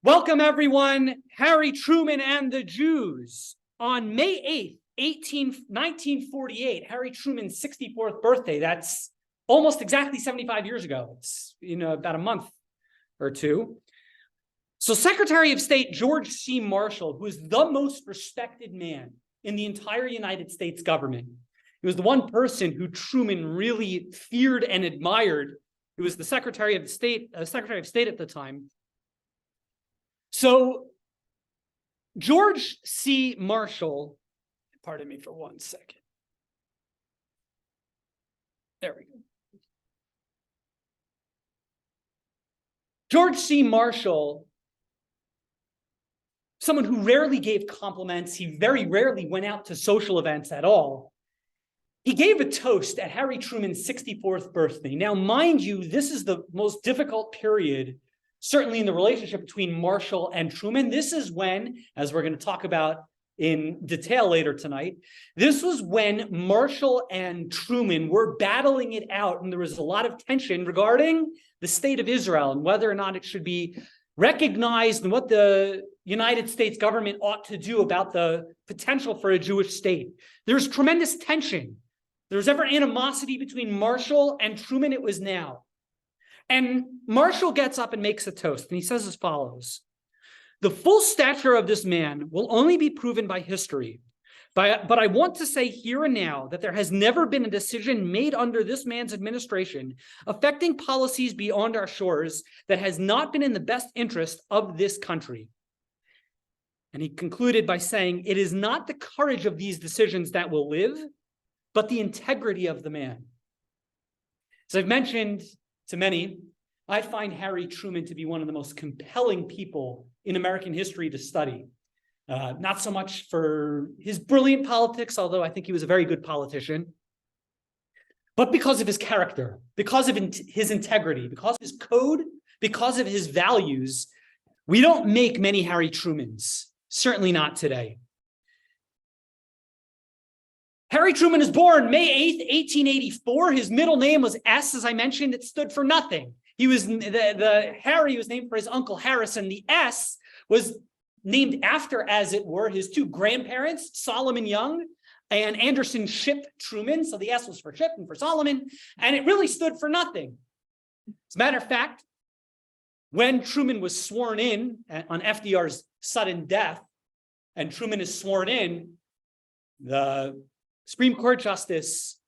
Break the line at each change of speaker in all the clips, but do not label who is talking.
Welcome, everyone. Harry Truman and the Jews. On May 8th, 1948, Harry Truman's 64th birthday, that's almost exactly 75 years ago. It's about a month or two. So Secretary of State George C. Marshall, who is the most respected man in the entire United States government, he was the one person who Truman really feared and admired. He was the Secretary of State at the time. So George C. Marshall, pardon me for 1 second. There we go. George C. Marshall, someone who rarely gave compliments, he very rarely went out to social events at all. He gave a toast at Harry Truman's 64th birthday. Now, mind you, this is the most difficult period, certainly in the relationship between Marshall and Truman. This is when, as we're going to talk about in detail later tonight, this was when Marshall and Truman were battling it out, and there was a lot of tension regarding the state of Israel and whether or not it should be recognized and what the United States government ought to do about the potential for a Jewish state. There's tremendous tension. There's ever animosity between Marshall and Truman. It was now. And Marshall gets up and makes a toast, and he says as follows: "The full stature of this man will only be proven by history. But I want to say here and now that there has never been a decision made under this man's administration affecting policies beyond our shores that has not been in the best interest of this country." And he concluded by saying, "It is not the courage of these decisions that will live, but the integrity of the man." As I've mentioned to many, I find Harry Truman to be one of the most compelling people in American history to study. Not so much for his brilliant politics, although I think he was a very good politician, but because of his character, because of his integrity, because of his code, because of his values. We don't make many Harry Trumans, certainly not today. Harry Truman is born May 8th, 1884. His middle name was S. As I mentioned, it stood for nothing. He was the Harry was named for his uncle Harrison. The S was named after, as it were, his two grandparents, Solomon Young and Anderson Ship Truman. So the S was for Ship and for Solomon, and it really stood for nothing. As a matter of fact, when Truman was sworn in on FDR's sudden death, and Truman is sworn in, the Supreme Court Justice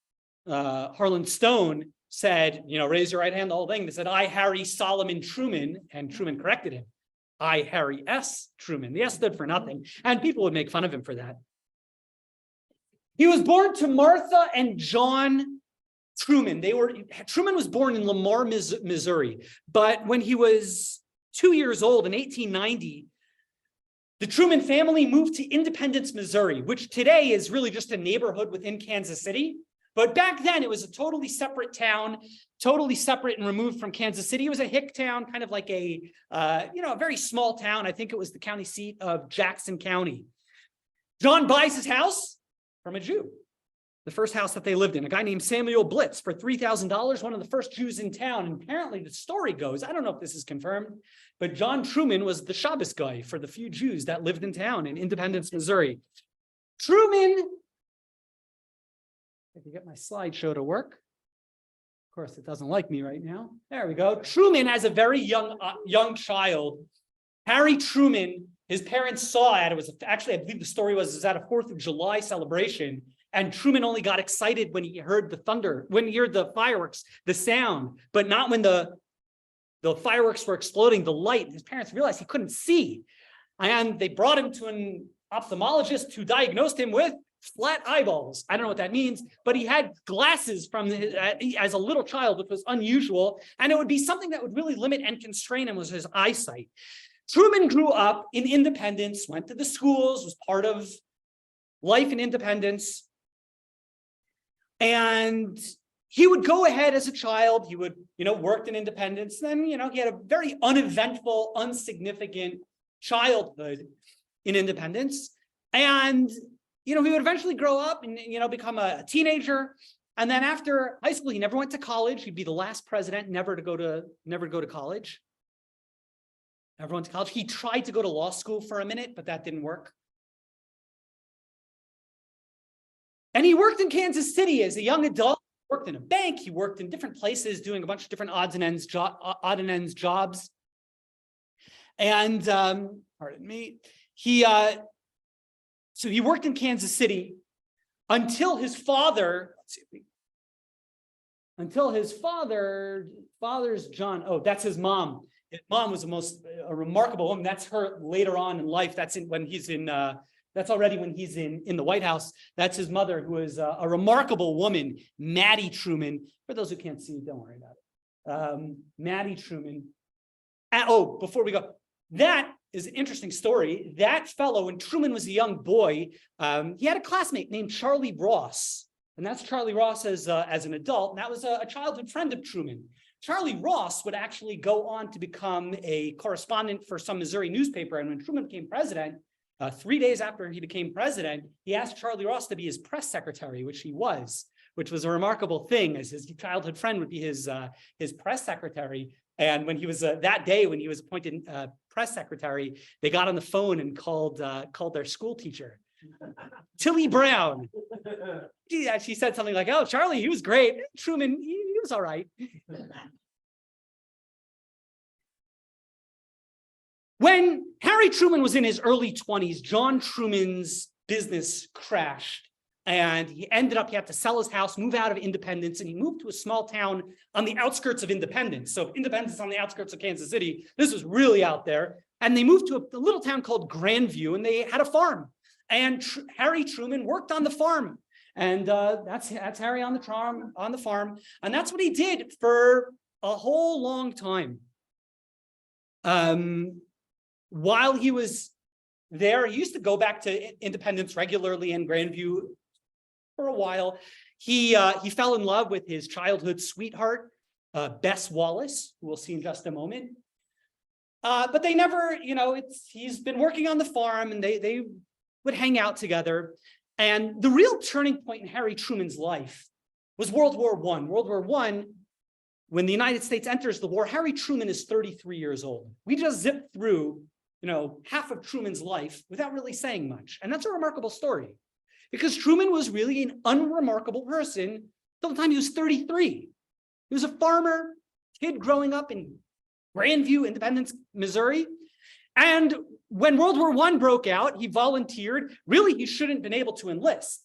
Harlan Stone said, raise your right hand, the whole thing. They said, "I, Harry Solomon Truman," and Truman corrected him. "I, Harry S. Truman." The S stood for nothing, and people would make fun of him for that. He was born to Martha and John Truman. Truman was born in Lamar, Missouri, but when he was 2 years old in 1890, the Truman family moved to Independence, Missouri, which today is really just a neighborhood within Kansas City. But back then, it was a totally separate town, totally separate and removed from Kansas City. It was a hick town, kind of like a very small town. I think it was the county seat of Jackson County. John buys his house from a Jew, the first house that they lived in, a guy named Samuel Blitz, for $3,000, one of the first Jews in town. And apparently the story goes, I don't know if this is confirmed, but John Truman was the Shabbos guy for the few Jews that lived in town in Independence, Missouri. Truman, if I can get my slideshow to work. Of course, it doesn't like me right now. There we go. Truman, as a very young child, Harry Truman, his parents saw it. It was actually, I believe the story was at a 4th of July celebration. And Truman only got excited when he heard the thunder, when he heard the fireworks, the sound, but not when the fireworks were exploding, the light. His parents realized he couldn't see. And they brought him to an ophthalmologist who diagnosed him with flat eyeballs. I don't know what that means, but he had glasses as a little child, which was unusual. And it would be something that would really limit and constrain him was his eyesight. Truman grew up in Independence, went to the schools, was part of life in Independence. And he would go ahead as a child. He would, worked in Independence. Then, he had a very uneventful, unsignificant childhood in Independence. And, he would eventually grow up and, become a teenager. And then after high school, he never went to college. He'd be the last president never to go to college. Everyone went to college. He tried to go to law school for a minute, but that didn't work. And he worked in Kansas City as a young adult. He worked in a bank. He worked in different places, doing a bunch of different odds and ends jobs. And pardon me, so he worked in Kansas City until his father's John. Oh, that's his mom. His mom was a remarkable woman. That's her later on in life. That's already when he's in the White House. That's his mother, who is a remarkable woman, Maddie Truman. For those who can't see, don't worry about it. Maddie Truman. Before we go, that is an interesting story. That fellow, when Truman was a young boy, he had a classmate named Charlie Ross. And that's Charlie Ross as an adult. And that was a childhood friend of Truman. Charlie Ross would actually go on to become a correspondent for some Missouri newspaper. And when Truman became president, 3 days after he became president, he asked Charlie Ross to be his press secretary, which he was, which was a remarkable thing, as his childhood friend would be his press secretary. And when he was that day, when he was appointed press secretary, they got on the phone and called their school teacher, Tilly Brown. She said something like, "Oh, Charlie, he was great. Truman, he was all right." When Harry Truman was in his early 20s, John Truman's business crashed, and he had to sell his house, move out of Independence, and he moved to a small town on the outskirts of Independence. So Independence on the outskirts of Kansas City, this was really out there. And they moved to a little town called Grandview, and they had a farm. And Harry Truman worked on the farm. And that's Harry on the farm. And that's what he did for a whole long time. While he was there, he used to go back to Independence regularly in Grandview for a while. He fell in love with his childhood sweetheart, Bess Wallace, who we'll see in just a moment. But they never, he's been working on the farm, and they would hang out together. And the real turning point in Harry Truman's life was World War I. World War I, when the United States enters the war, Harry Truman is 33 years old. We just zipped through, half of Truman's life without really saying much. And that's a remarkable story, because Truman was really an unremarkable person till the time he was 33. He was a farmer, kid growing up in Grandview, Independence, Missouri. And when World War I broke out, he volunteered. Really, he shouldn't have been able to enlist,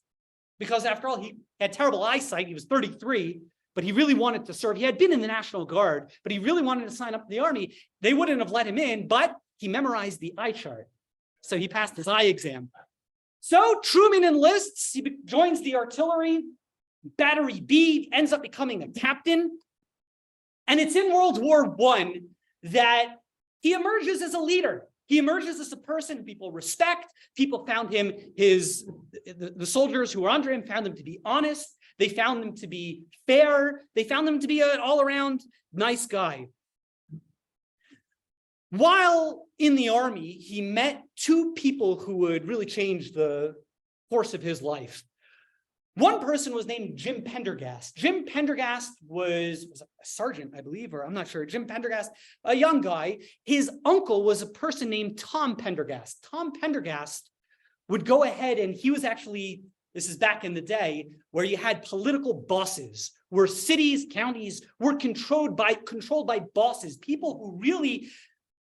because after all, he had terrible eyesight. He was 33, but he really wanted to serve. He had been in the National Guard, but he really wanted to sign up for the Army. They wouldn't have let him in, but he memorized the eye chart. So he passed his eye exam. So Truman enlists, he joins the artillery, Battery B, ends up becoming a captain. And it's in World War I that he emerges as a leader. He emerges as a person people respect. People found him, the soldiers who were under him found him to be honest. They found him to be fair. They found him to be an all-around nice guy. While in the Army, he met two people who would really change the course of his life. One person was named Jim Pendergast. Jim Pendergast was a sergeant, I believe, or I'm not sure. Jim Pendergast, a young guy. His uncle was a person named Tom Pendergast. Tom Pendergast would go ahead, and he was actually, this is back in the day, where you had political bosses, where cities, counties were controlled by bosses, people who really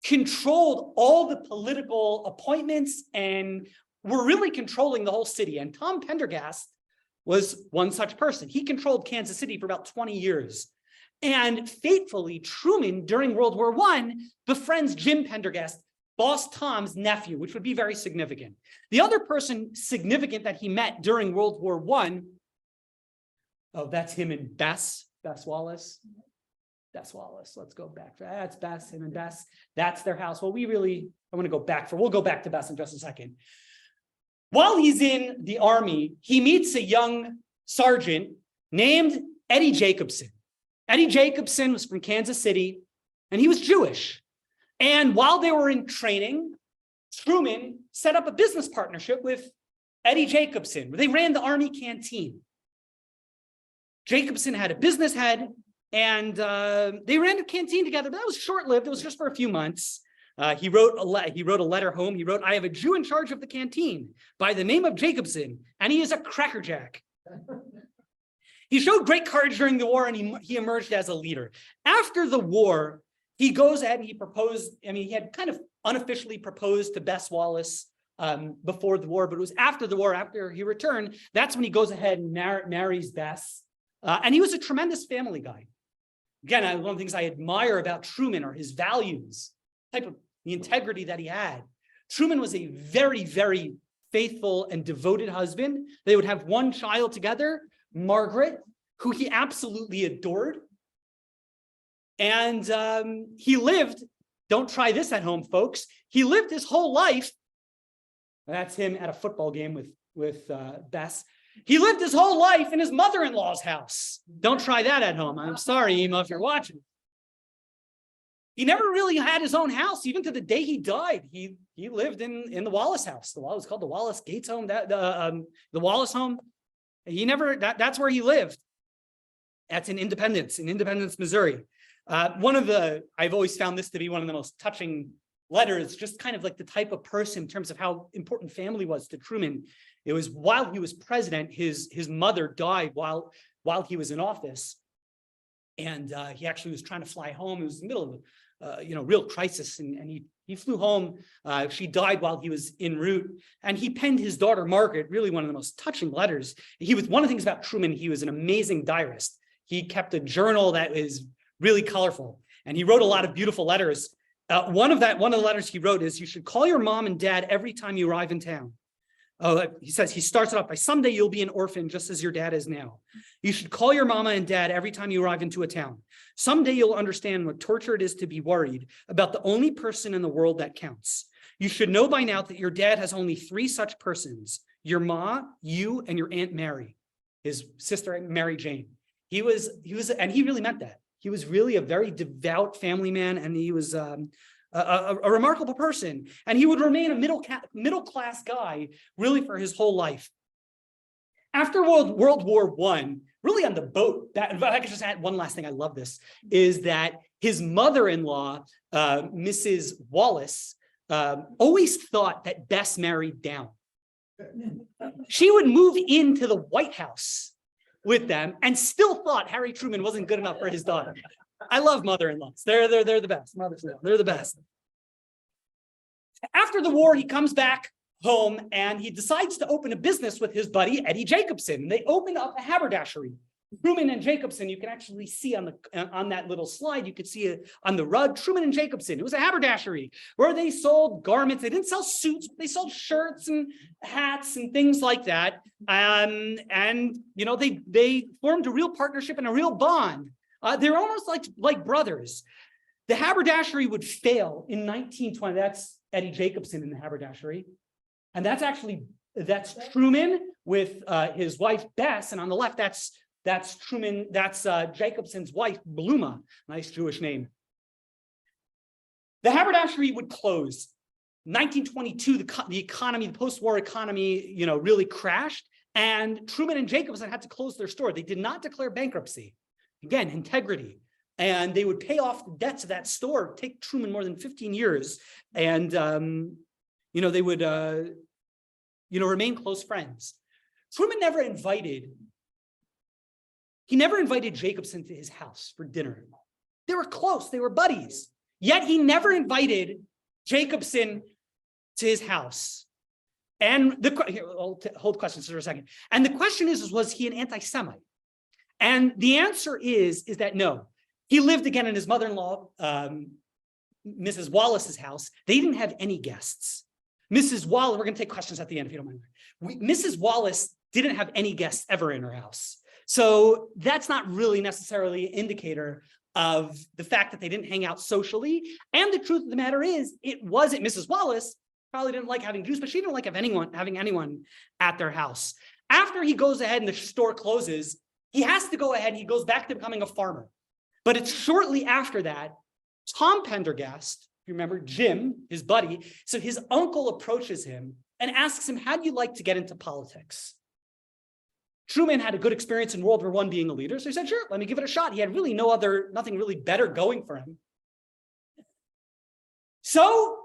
controlled all the political appointments and were really controlling the whole city. And Tom Pendergast was one such person. He controlled Kansas City for about 20 years. And fatefully, Truman, during World War I, befriends Jim Pendergast, Boss Tom's nephew, which would be very significant. The other person significant that he met during World War I, that's him and Bess Wallace. Bess Wallace, let's go back. That's Bess, him and Bess. That's their house. Well, we'll go back to Bess in just a second. While he's in the Army, he meets a young sergeant named Eddie Jacobson. Eddie Jacobson was from Kansas City, and he was Jewish. And while they were in training, Truman set up a business partnership with Eddie Jacobson, where they ran the Army canteen. Jacobson had a business head, and they ran a canteen together, but that was short-lived. It was just for a few months. He wrote a letter home. He wrote, "I have a Jew in charge of the canteen by the name of Jacobson, and he is a crackerjack." He showed great courage during the war, and he emerged as a leader. After the war, he goes ahead and he proposed. I mean, he had kind of unofficially proposed to Bess Wallace before the war, but it was after the war, after he returned, that's when he goes ahead and marries Bess. And he was a tremendous family guy. Again, one of the things I admire about Truman are his values, the integrity that he had. Truman was a very, very faithful and devoted husband. They would have one child together, Margaret, who he absolutely adored. And he lived, don't try this at home, folks. He lived his whole life. That's him at a football game with Bess. He lived his whole life in his mother-in-law's house. Don't try that at home. I'm sorry, Ema, if you're watching. He never really had his own house. Even to the day he died, he lived in the Wallace house. It was called the Wallace Gates home, the Wallace home. He never, that's where he lived. That's in Independence, Missouri. I've always found this to be one of the most touching letters, just kind of like the type of person in terms of how important family was to Truman. It was while he was president, his mother died while he was in office. And he actually was trying to fly home. It was in the middle of real crisis. And he flew home. She died while he was en route. And he penned his daughter, Margaret, really one of the most touching letters. One of the things about Truman, he was an amazing diarist. He kept a journal that is really colorful. And he wrote a lot of beautiful letters. One of the letters he wrote is, "You should call your mom and dad every time you arrive in town." He starts it off by, "Someday you'll be an orphan just as your dad is now. You should call your mama and dad every time you arrive into a town. Someday you'll understand what torture it is to be worried about the only person in the world that counts. You should know by now that your dad has only 3 such persons: your ma, you, and your Aunt Mary," his sister Mary Jane. He was, and he really meant that. He was really a very devout family man, and he was a remarkable person. And he would remain a middle class guy really for his whole life. After World War I, really on the boat, if I could just add one last thing, I love this, is that his mother-in-law, Mrs. Wallace, always thought that Bess married down. She would move into the White House with them and still thought Harry Truman wasn't good enough for his daughter. I love mother-in-laws. They're the best. Mothers-in-law, they're the best. After the war, he comes back home and he decides to open a business with his buddy, Eddie Jacobson. They open up a haberdashery. Truman and Jacobson, you can actually see on that little slide, you could see it on the rug, Truman and Jacobson. It was a haberdashery where they sold garments. They didn't sell suits, but they sold shirts and hats and things like that. And they formed a real partnership and a real bond. They're almost like brothers. The haberdashery would fail in 1920. That's Eddie Jacobson in the haberdashery. And that's Truman with his wife, Bess. And on the left, that's Truman, that's Jacobson's wife, Bluma, nice Jewish name. The haberdashery would close. 1922, the economy, the post-war economy, really crashed, and Truman and Jacobson had to close their store. They did not declare bankruptcy. Again, integrity. And they would pay off the debts of that store. It would take Truman more than 15 years. And, they would, remain close friends. Truman never invited Jacobson to his house for dinner. They were close. They were buddies. Yet he never invited Jacobson to his house. And hold questions for a second. And the question is was he an anti-Semite? And the answer is that no. He lived again in his mother-in-law, Mrs. Wallace's house. They didn't have any guests. Mrs. Wallace, we're going to take questions at the end if you don't mind. Mrs. Wallace didn't have any guests ever in her house. So that's not really necessarily an indicator of the fact that they didn't hang out socially. And the truth of the matter is, it wasn't Mrs. Wallace probably didn't like having Jews, but she didn't like having anyone at their house. After he goes ahead and the store closes, he has to go ahead and he goes back to becoming a farmer. But it's shortly after that, Tom Pendergast, you remember Jim, his buddy, so his uncle approaches him and asks him, "How do you like to get into politics?" Truman had a good experience in World War I being a leader, so he said, "Sure, let me give it a shot." He had really nothing really better going for him. So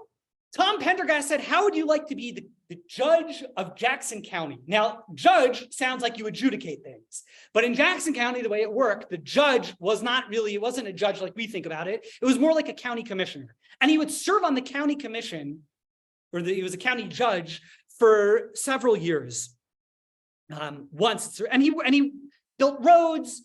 Tom Pendergast said, how would you like to be the judge of Jackson County? Now, judge sounds like you adjudicate things, but in Jackson County, the way it worked, the judge was not really, it wasn't a judge like we think about it. It was more like a county commissioner. And he would serve on the county commission, he was a county judge for several years. And he built roads,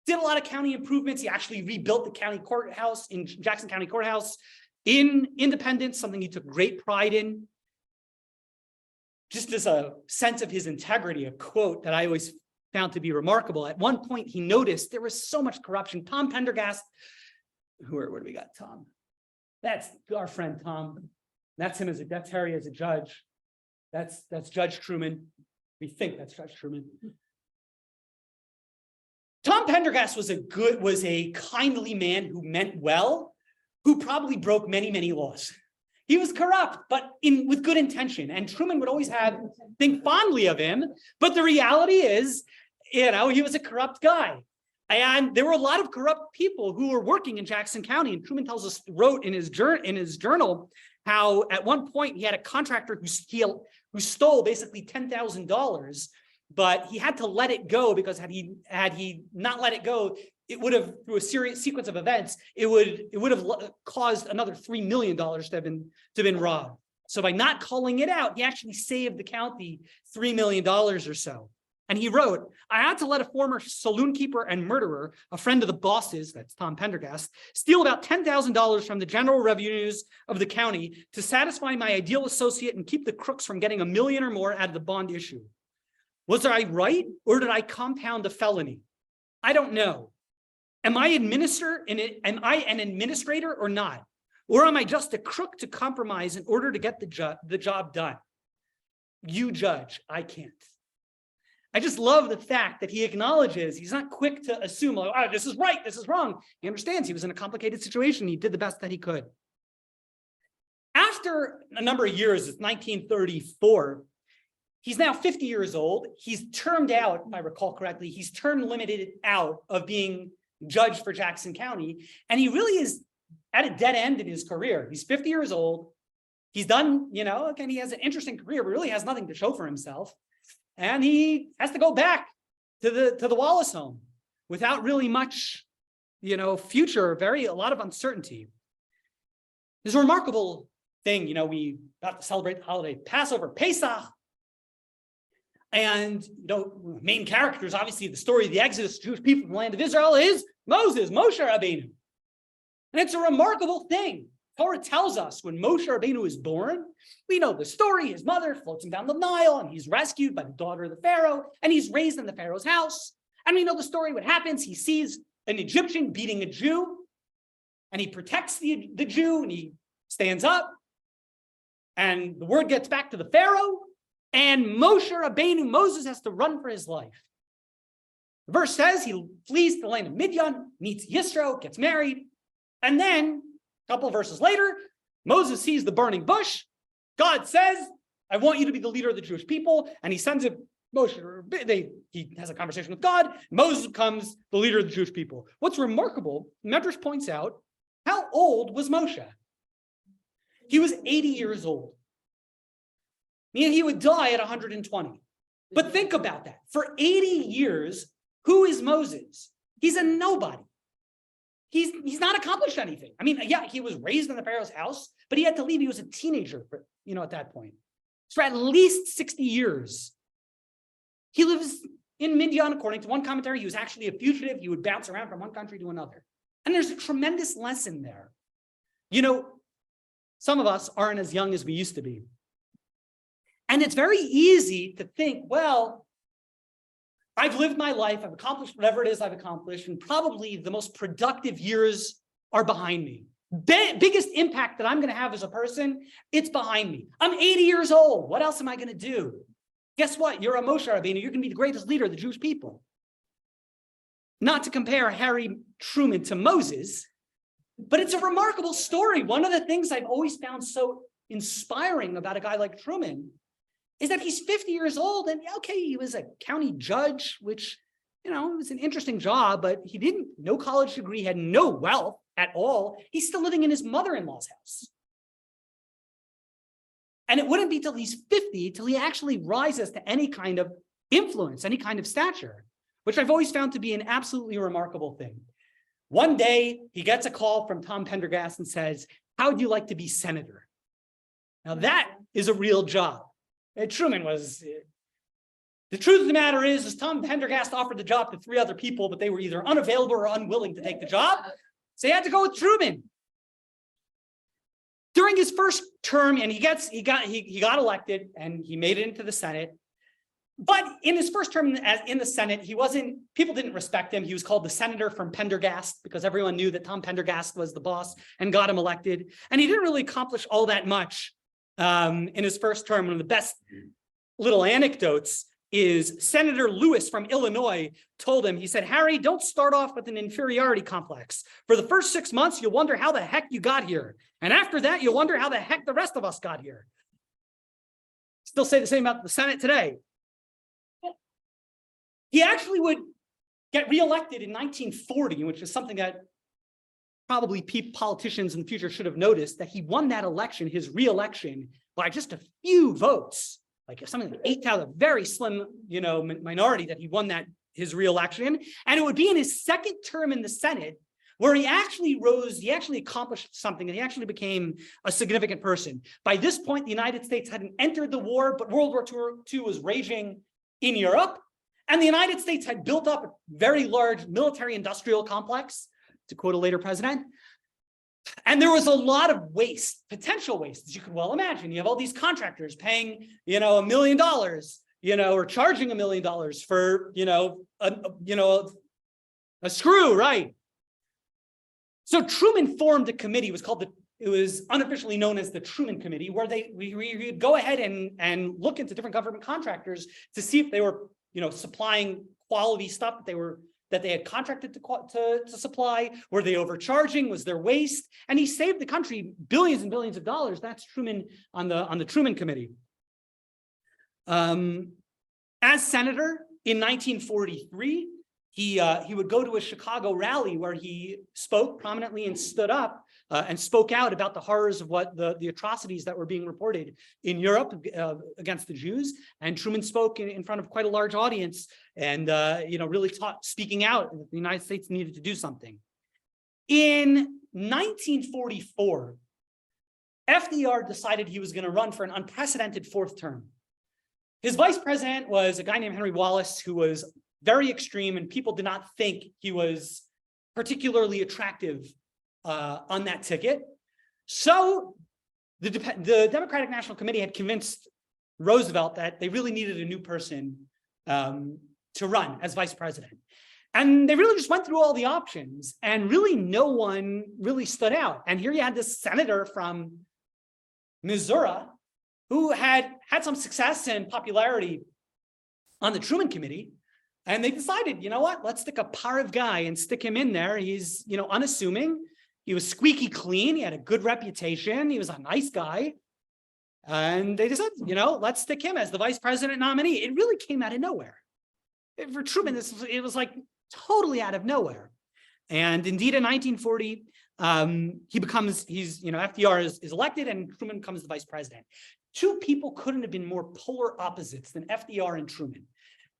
did a lot of county improvements. He actually rebuilt the county courthouse in Jackson County Courthouse in Independence, something he took great pride in. Just as a sense of his integrity, a quote that I always found to be remarkable. At one point, he noticed there was so much corruption. Tom Pendergast, where do we got Tom? That's our friend Tom. That's him that's Harry as a judge. That's Judge Truman. We think that's Judge Truman. Tom Pendergast was a kindly man who meant well, who probably broke many, many laws. He was corrupt, but with good intention. And Truman would always think fondly of him. But the reality is, he was a corrupt guy. And there were a lot of corrupt people who were working in Jackson County. And Truman wrote in his journal how at one point he had a contractor who stole basically $10,000, but he had to let it go because had he not let it go, it would have, through a sequence of events, it would have caused another $3 million to have been robbed. So by not calling it out, he actually saved the county $3 million or so. And he wrote, I had to let a former saloon keeper and murderer, a friend of the boss's, that's Tom Pendergast, steal about $10,000 from the general revenues of the county to satisfy my ideal associate and keep the crooks from getting $1 million or more out of the bond issue. Was I right, or did I compound a felony? I don't know. Am I an administrator or not? Or am I just a crook to compromise in order to get the job done? You judge, I can't. I just love the fact that he acknowledges, he's not quick to assume, like, oh, this is right, this is wrong. He understands he was in a complicated situation. He did the best that he could. After a number of years, it's 1934, he's now 50 years old. He's termed out, if I recall correctly, he's term limited out of being judge for Jackson County. And he really is at a dead end in his career. He's 50 years old. He's done, again, he has an interesting career, but really has nothing to show for himself. And he has to go back to the Wallace home without really much, future, a lot of uncertainty. There's a remarkable thing, we about to celebrate the holiday Passover, Pesach. And, main characters, obviously, the story of the Exodus, Jewish people from the land of Israel is Moses, Moshe Rabbeinu. And it's a remarkable thing. Torah tells us when Moshe Rabbeinu is born, we know the story. His mother floats him down the Nile, and he's rescued by the daughter of the Pharaoh, and he's raised in the Pharaoh's house. And we know the story. What happens? He sees an Egyptian beating a Jew, and he protects the Jew, and he stands up, and the word gets back to the Pharaoh, and Moshe Rabbeinu, Moses, has to run for his life. The verse says he flees to the land of Midian, meets Yisro, gets married, and then a couple of verses later, Moses sees the burning bush. God says, I want you to be the leader of the Jewish people. And he sends it, he has a conversation with God. Moses becomes the leader of the Jewish people. What's remarkable, Medrash points out, how old was Moshe? He was 80 years old. Meaning he would die at 120. But think about that. For 80 years, who is Moses? He's a nobody. He's not accomplished anything. I mean, yeah, he was raised in the Pharaoh's house, but he had to leave. He was a teenager, at that point. So for at least 60 years, he lives in Midian. According to one commentary, he was actually a fugitive. He would bounce around from one country to another. And there's a tremendous lesson there. Some of us aren't as young as we used to be. And it's very easy to think, well, I've lived my life, I've accomplished whatever it is I've accomplished, and probably the most productive years are behind me. Biggest impact that I'm going to have as a person, it's behind me. I'm 80 years old. What else am I going to do? Guess what? You're a Moshe Rabbeinu. You're going to be the greatest leader of the Jewish people. Not to compare Harry Truman to Moses, but it's a remarkable story. One of the things I've always found so inspiring about a guy like Truman is that he's 50 years old, and okay, he was a county judge, which, it was an interesting job, but he no college degree, had no wealth at all. He's still living in his mother-in-law's house. And it wouldn't be till he's 50 till he actually rises to any kind of influence, any kind of stature, which I've always found to be an absolutely remarkable thing. One day, he gets a call from Tom Pendergast and says, "How would you like to be senator?" Now that is a real job. And Truman was, the truth of the matter is Tom Pendergast offered the job to 3 other people, but they were either unavailable or unwilling to take the job. So he had to go with Truman. During his first term, and he got elected and he made it into the Senate. But in his first term in the Senate, people didn't respect him. He was called the senator from Pendergast because everyone knew that Tom Pendergast was the boss and got him elected. And he didn't really accomplish all that much in his first term. One of the best little anecdotes is Senator Lewis from Illinois told him, he said, "Harry, don't start off with an inferiority complex. For the first 6 months, you'll wonder how the heck you got here. And after that, you'll wonder how the heck the rest of us got here." Still say the same about the Senate today. He actually would get reelected in 1940, which is something that probably politicians in the future should have noticed, that he won that election, his reelection, by just a few votes, like something like 8 out of a very slim, minority that he won his reelection. And it would be in his second term in the Senate where he actually accomplished something, and he actually became a significant person. By this point, the United States hadn't entered the war, but World War II was raging in Europe. And the United States had built up a very large military-industrial complex, to quote a later president. And there was a lot of waste, potential waste, as you could well imagine. You have all these contractors paying, $1 million, or charging $1 million for, a screw, right? So Truman formed a committee. It was unofficially known as the Truman Committee, where we would go ahead and look into different government contractors to see if they were supplying quality stuff that they had contracted to supply. Were they overcharging? Was there waste? And he saved the country billions and billions of dollars. That's Truman on the Truman Committee. As senator in 1943, he would go to a Chicago rally where he spoke prominently and stood up and spoke out about the horrors of what the atrocities that were being reported in Europe against the Jews. And Truman spoke in front of quite a large audience and really speaking out that the United States needed to do something. In 1944, FDR decided he was going to run for an unprecedented 4th term. His vice president was a guy named Henry Wallace, who was very extreme, and people did not think he was particularly attractive on that ticket. So the Democratic National Committee had convinced Roosevelt that they really needed a new person to run as vice president. And they really just went through all the options, and really no one really stood out. And here you had this senator from Missouri who had some success and popularity on the Truman Committee. And they decided, you know what, let's stick a Parv guy and stick him in there. He's, unassuming. He was squeaky clean. He had a good reputation. He was a nice guy. And they decided, let's stick him as the vice president nominee. It really came out of nowhere. For Truman, it was like totally out of nowhere. And indeed, in 1940, FDR is elected and Truman becomes the vice president. 2 people couldn't have been more polar opposites than FDR and Truman.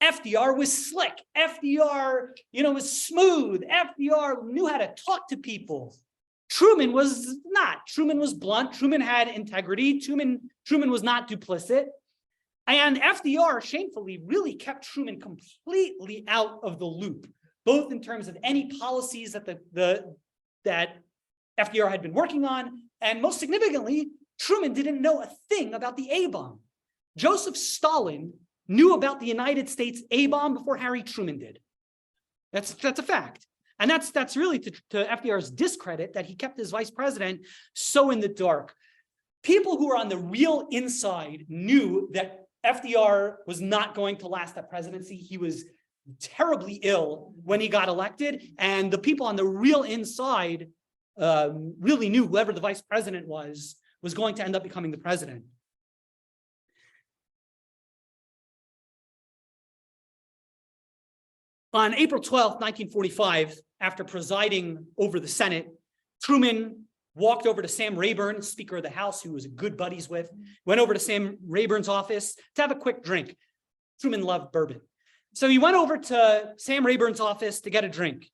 FDR was slick. FDR, was smooth. FDR knew how to talk to people. Truman was not. Truman was blunt. Truman had integrity. Truman was not duplicit. And FDR, shamefully, really kept Truman completely out of the loop, both in terms of any policies that FDR had been working on, and most significantly, Truman didn't know a thing about the A-bomb. Joseph Stalin knew about the United States A-bomb before Harry Truman did. That's a fact. And that's really to FDR's discredit that he kept his vice president so in the dark. People who were on the real inside knew that FDR was not going to last that presidency. He was terribly ill when he got elected. And the people on the real inside really knew whoever the vice president was going to end up becoming the president. On April 12th, 1945, after presiding over the Senate, Truman walked over to Sam Rayburn, Speaker of the House, who was good buddies with, went over to Sam Rayburn's office to have a quick drink. Truman loved bourbon. So he went over to Sam Rayburn's office to get a drink.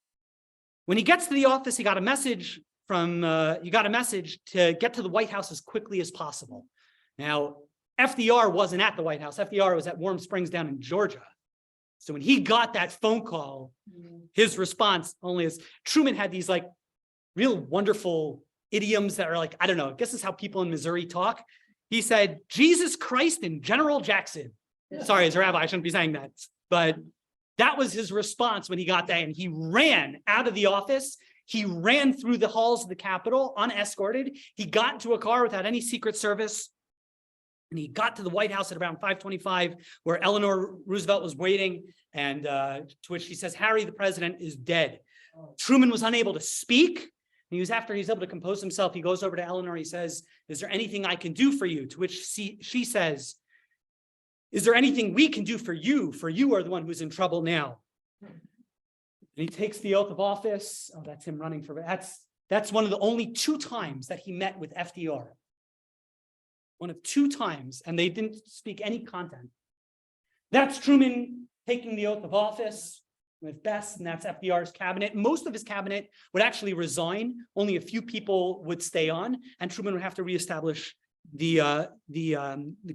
When he gets to the office, he got a message to get to the White House as quickly as possible. Now, FDR wasn't at the White House. FDR was at Warm Springs down in Georgia. So when he got that phone call, his response only is, Truman had these like real wonderful idioms that are like, I don't know, I guess this is how people in Missouri talk. He said, Jesus Christ and General Jackson. Sorry, as a rabbi, I shouldn't be saying that. But that was his response when he got there. And he ran out of the office. He ran through the halls of the Capitol unescorted. He got into a car without any Secret Service. And he got to the White House at around 5:25, where Eleanor Roosevelt was waiting. And to which she says, Harry, the president, is dead. Truman was unable to speak. And after he's able to compose himself, he goes over to Eleanor. He says, is there anything I can do for you? To which she says, is there anything we can do for you? For you are the one who's in trouble now. And he takes the oath of office. Oh, that's him running for, that's one of the only 2 times that he met with FDR. One of 2 times, and they didn't speak any content. That's Truman taking the oath of office with Best, and that's FDR's cabinet. Most of his cabinet would actually resign. Only a few people would stay on, and Truman would have to reestablish the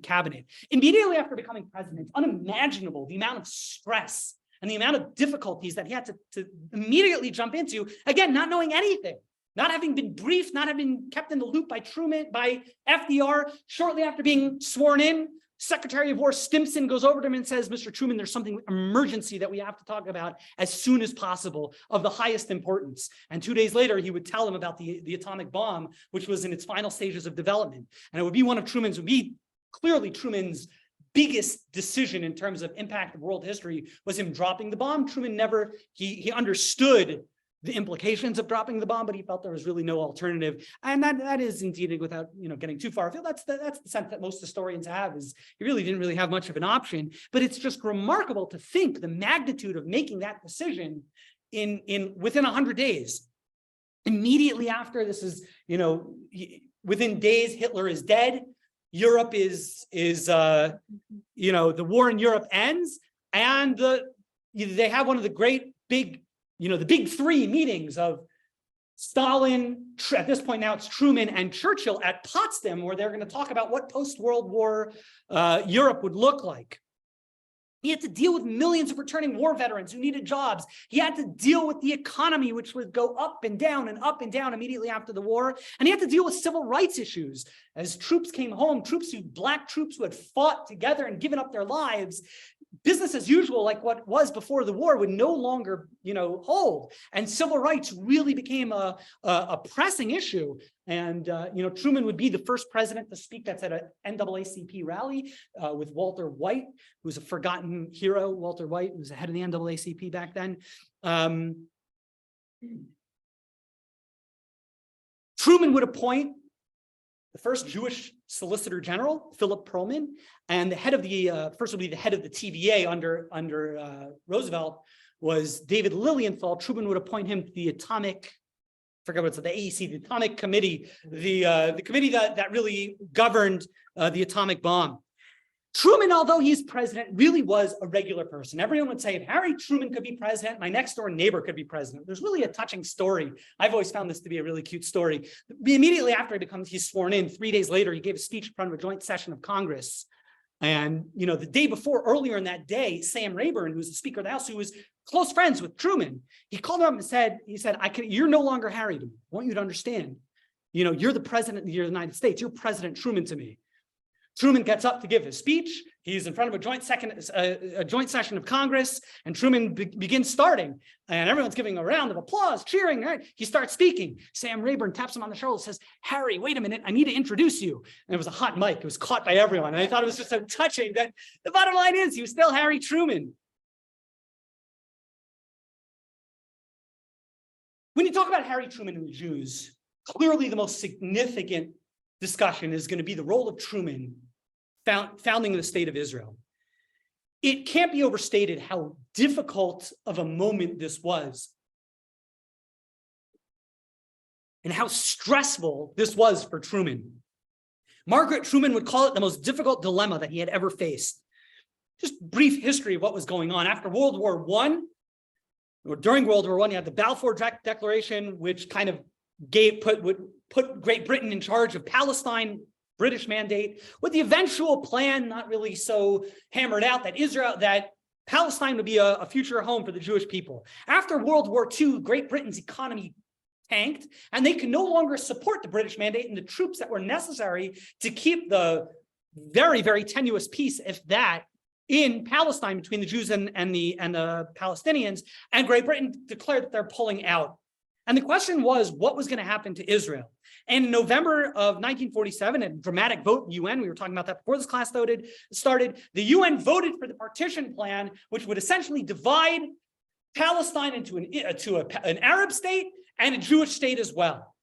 cabinet. Immediately after becoming president, unimaginable the amount of stress and the amount of difficulties that he had to immediately jump into, again, not knowing anything, not having been briefed, not having been kept in the loop by Truman, by FDR. Shortly after being sworn in, Secretary of War Stimson goes over to him and says, Mr. Truman, there's something emergency that we have to talk about as soon as possible, of the highest importance. And 2 days later, he would tell him about the atomic bomb, which was in its final stages of development. And it would be clearly Truman's biggest decision in terms of impact of world history was him dropping the bomb. Truman he understood the implications of dropping the bomb, but he felt there was really no alternative. And that is indeed, without getting too far afield, that's the sense that most historians have, is he really didn't really have much of an option. But it's just remarkable to think the magnitude of making that decision within 100 days. Immediately after this is, within days, Hitler is dead. Europe the war in Europe ends, and they have one of the great big, the big 3 meetings of Stalin, at this point now it's Truman and Churchill at Potsdam, where they're going to talk about what post-World War Europe would look like. He had to deal with millions of returning war veterans who needed jobs. He had to deal with the economy, which would go up and down immediately after the war. And he had to deal with civil rights issues. As troops came home, black troops who had fought together and given up their lives, business as usual, like what was before the war, would no longer, hold. And civil rights really became a pressing issue. And, Truman would be the first president to speak that's at an NAACP rally with Walter White, who's a forgotten hero. Walter White was the head of the NAACP back then. Truman would appoint the first Jewish Solicitor General, Philip Perlman, and the head of the first would be the head of the TVA under Roosevelt was David Lilienthal. Truman would appoint him to the Atomic, the AEC, the Atomic Committee, the committee that really governed the atomic bomb. Truman, although he's president, really was a regular person. Everyone would say, if Harry Truman could be president, my next door neighbor could be president. There's really a touching story. I've always found this to be a really cute story. Immediately after he's sworn in, 3 days later, he gave a speech in front of a joint session of Congress. And, the day before, earlier in that day, Sam Rayburn, who was the Speaker of the House, who was close friends with Truman, he called him up and said, you're no longer Harry to me. I want you to understand, you're the president of the United States. You're President Truman to me. Truman gets up to give his speech. He's in front of a joint session of Congress, and Truman begins starting, and everyone's giving a round of applause, cheering. Right? He starts speaking. Sam Rayburn taps him on the shoulder, says, Harry, wait a minute, I need to introduce you. And it was a hot mic. It was caught by everyone, and I thought it was just so touching that the bottom line is he was still Harry Truman. When you talk about Harry Truman and the Jews, clearly the most significant discussion is going to be the role of Truman founding the state of Israel. It can't be overstated how difficult of a moment this was. and how stressful this was for Truman. Margaret Truman would call it the most difficult dilemma that he had ever faced. Just brief history of what was going on. After World War I, or during World War I, you had the Balfour Declaration, which kind of would put Great Britain in charge of Palestine, British mandate, with the eventual plan not really so hammered out that Palestine would be a future home for the Jewish people. After World War II, Great Britain's economy tanked, and they could no longer support the British mandate and the troops that were necessary to keep the very, very tenuous peace, if that, in Palestine between the Jews and the Palestinians. And Great Britain declared that they're pulling out. And the question was, what was going to happen to Israel? And in November of 1947, a dramatic vote in the UN, we were talking about that before this class started, the UN voted for the partition plan, which would essentially divide Palestine into an Arab state and a Jewish state as well.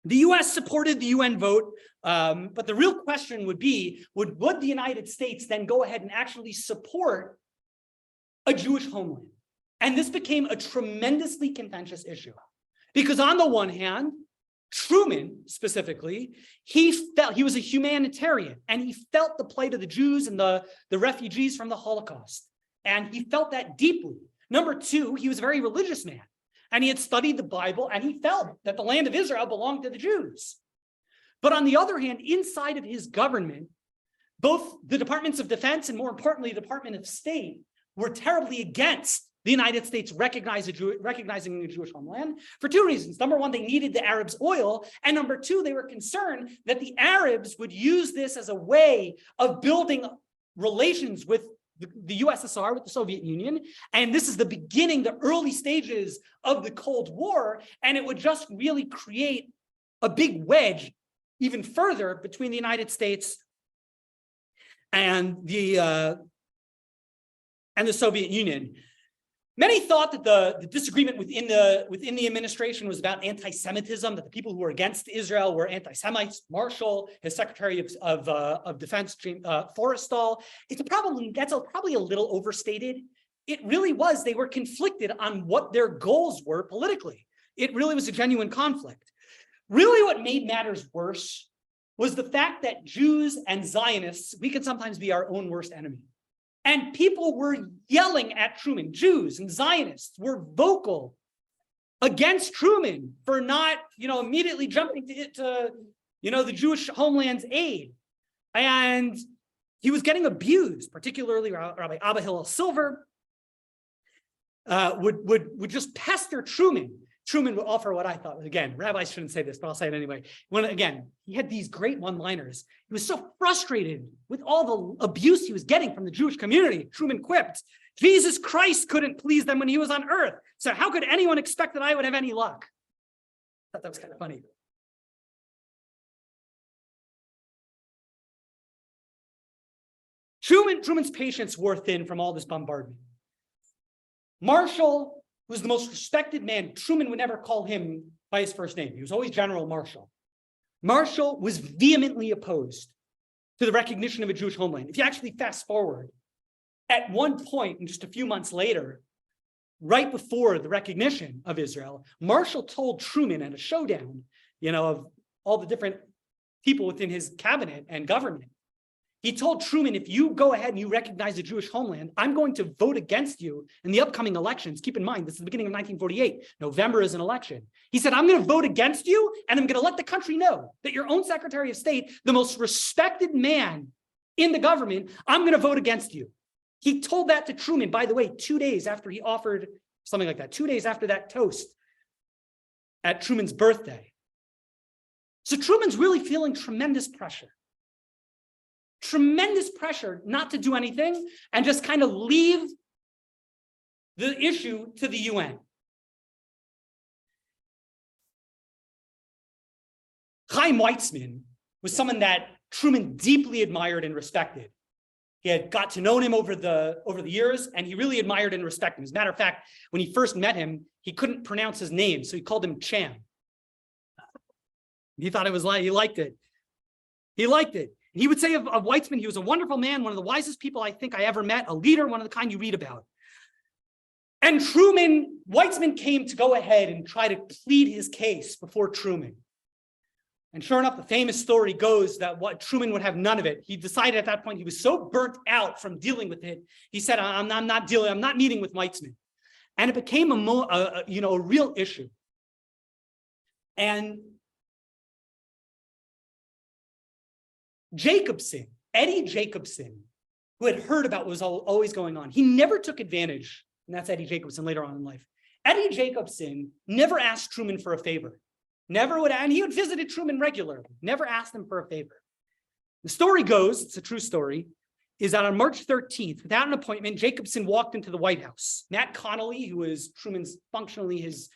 The US supported the UN vote, but the real question would be, would the United States then go ahead and actually support a Jewish homeland? And this became a tremendously contentious issue. Because on the one hand, Truman specifically, he was a humanitarian, and he felt the plight of the Jews and the refugees from the Holocaust. And he felt that deeply. Number two, he was a very religious man, and he had studied the Bible, and he felt that the land of Israel belonged to the Jews. But on the other hand, inside of his government, both the Departments of Defense and more importantly, the Department of State were terribly against the United States recognizing a Jewish homeland for two reasons. Number one, they needed the Arabs' oil. And number two, they were concerned that the Arabs would use this as a way of building relations with the USSR, with the Soviet Union. And this is the beginning, the early stages of the Cold War. And it would just really create a big wedge even further between the United States and the Soviet Union. Many thought that the disagreement within the administration was about anti-Semitism, that the people who were against Israel were anti-Semites. Marshall, his Secretary of Defense, Forrestal, that's probably a little overstated. It really was, they were conflicted on what their goals were politically. It really was a genuine conflict. Really what made matters worse was the fact that Jews and Zionists, we could sometimes be our own worst enemy. And people were yelling at Truman. Jews and Zionists were vocal against Truman for not, immediately jumping to the Jewish homeland's aid. And he was getting abused, particularly Rabbi Abba Hillel Silver would just pester Truman. Truman would offer what I thought, again, rabbis shouldn't say this, but I'll say it anyway. He had these great one-liners. He was so frustrated with all the abuse he was getting from the Jewish community. Truman quipped, Jesus Christ couldn't please them when he was on earth. So how could anyone expect that I would have any luck? I thought that was kind of funny. Truman's patience wore thin from all this bombardment. Marshall was the most respected man. Truman would never call him by his first name. He was always General Marshall. Marshall was vehemently opposed to the recognition of a Jewish homeland. If you actually fast forward, at one point, and just a few months later, right before the recognition of Israel, Marshall told Truman at a showdown, of all the different people within his cabinet and government, he told Truman, if you go ahead and you recognize the Jewish homeland, I'm going to vote against you in the upcoming elections. Keep in mind, this is the beginning of 1948. November is an election. He said, I'm going to vote against you, and I'm going to let the country know that your own Secretary of State, the most respected man in the government, I'm going to vote against you. He told that to Truman, by the way, 2 days after he offered something like that, 2 days after that toast at Truman's birthday. So Truman's really feeling tremendous pressure not to do anything and just kind of leave the issue to the UN. Chaim Weizmann was someone that Truman deeply admired and respected. He had got to know him over the years, and he really admired and respected him. As a matter of fact, when he first met him, he couldn't pronounce his name, so he called him Cham. He thought it was he liked it. He liked it. He would say of Weizmann, he was a wonderful man, one of the wisest people I think I ever met, a leader, one of the kind you read about. And Weitzman came to go ahead and try to plead his case before Truman. And sure enough, the famous story goes that Truman would have none of it. He decided at that point, he was so burnt out from dealing with it. He said, I'm not meeting with Weitzman. And it became a real issue. And Eddie Jacobson, who had heard about what was always going on, he never took advantage. And that's Eddie Jacobson later on in life. Eddie Jacobson never asked Truman for a favor. And he would visit Truman regularly, never asked him for a favor. The story goes, it's a true story, is that on March 13th, without an appointment, Jacobson walked into the White House. Matt Connolly, who was Truman's functionally his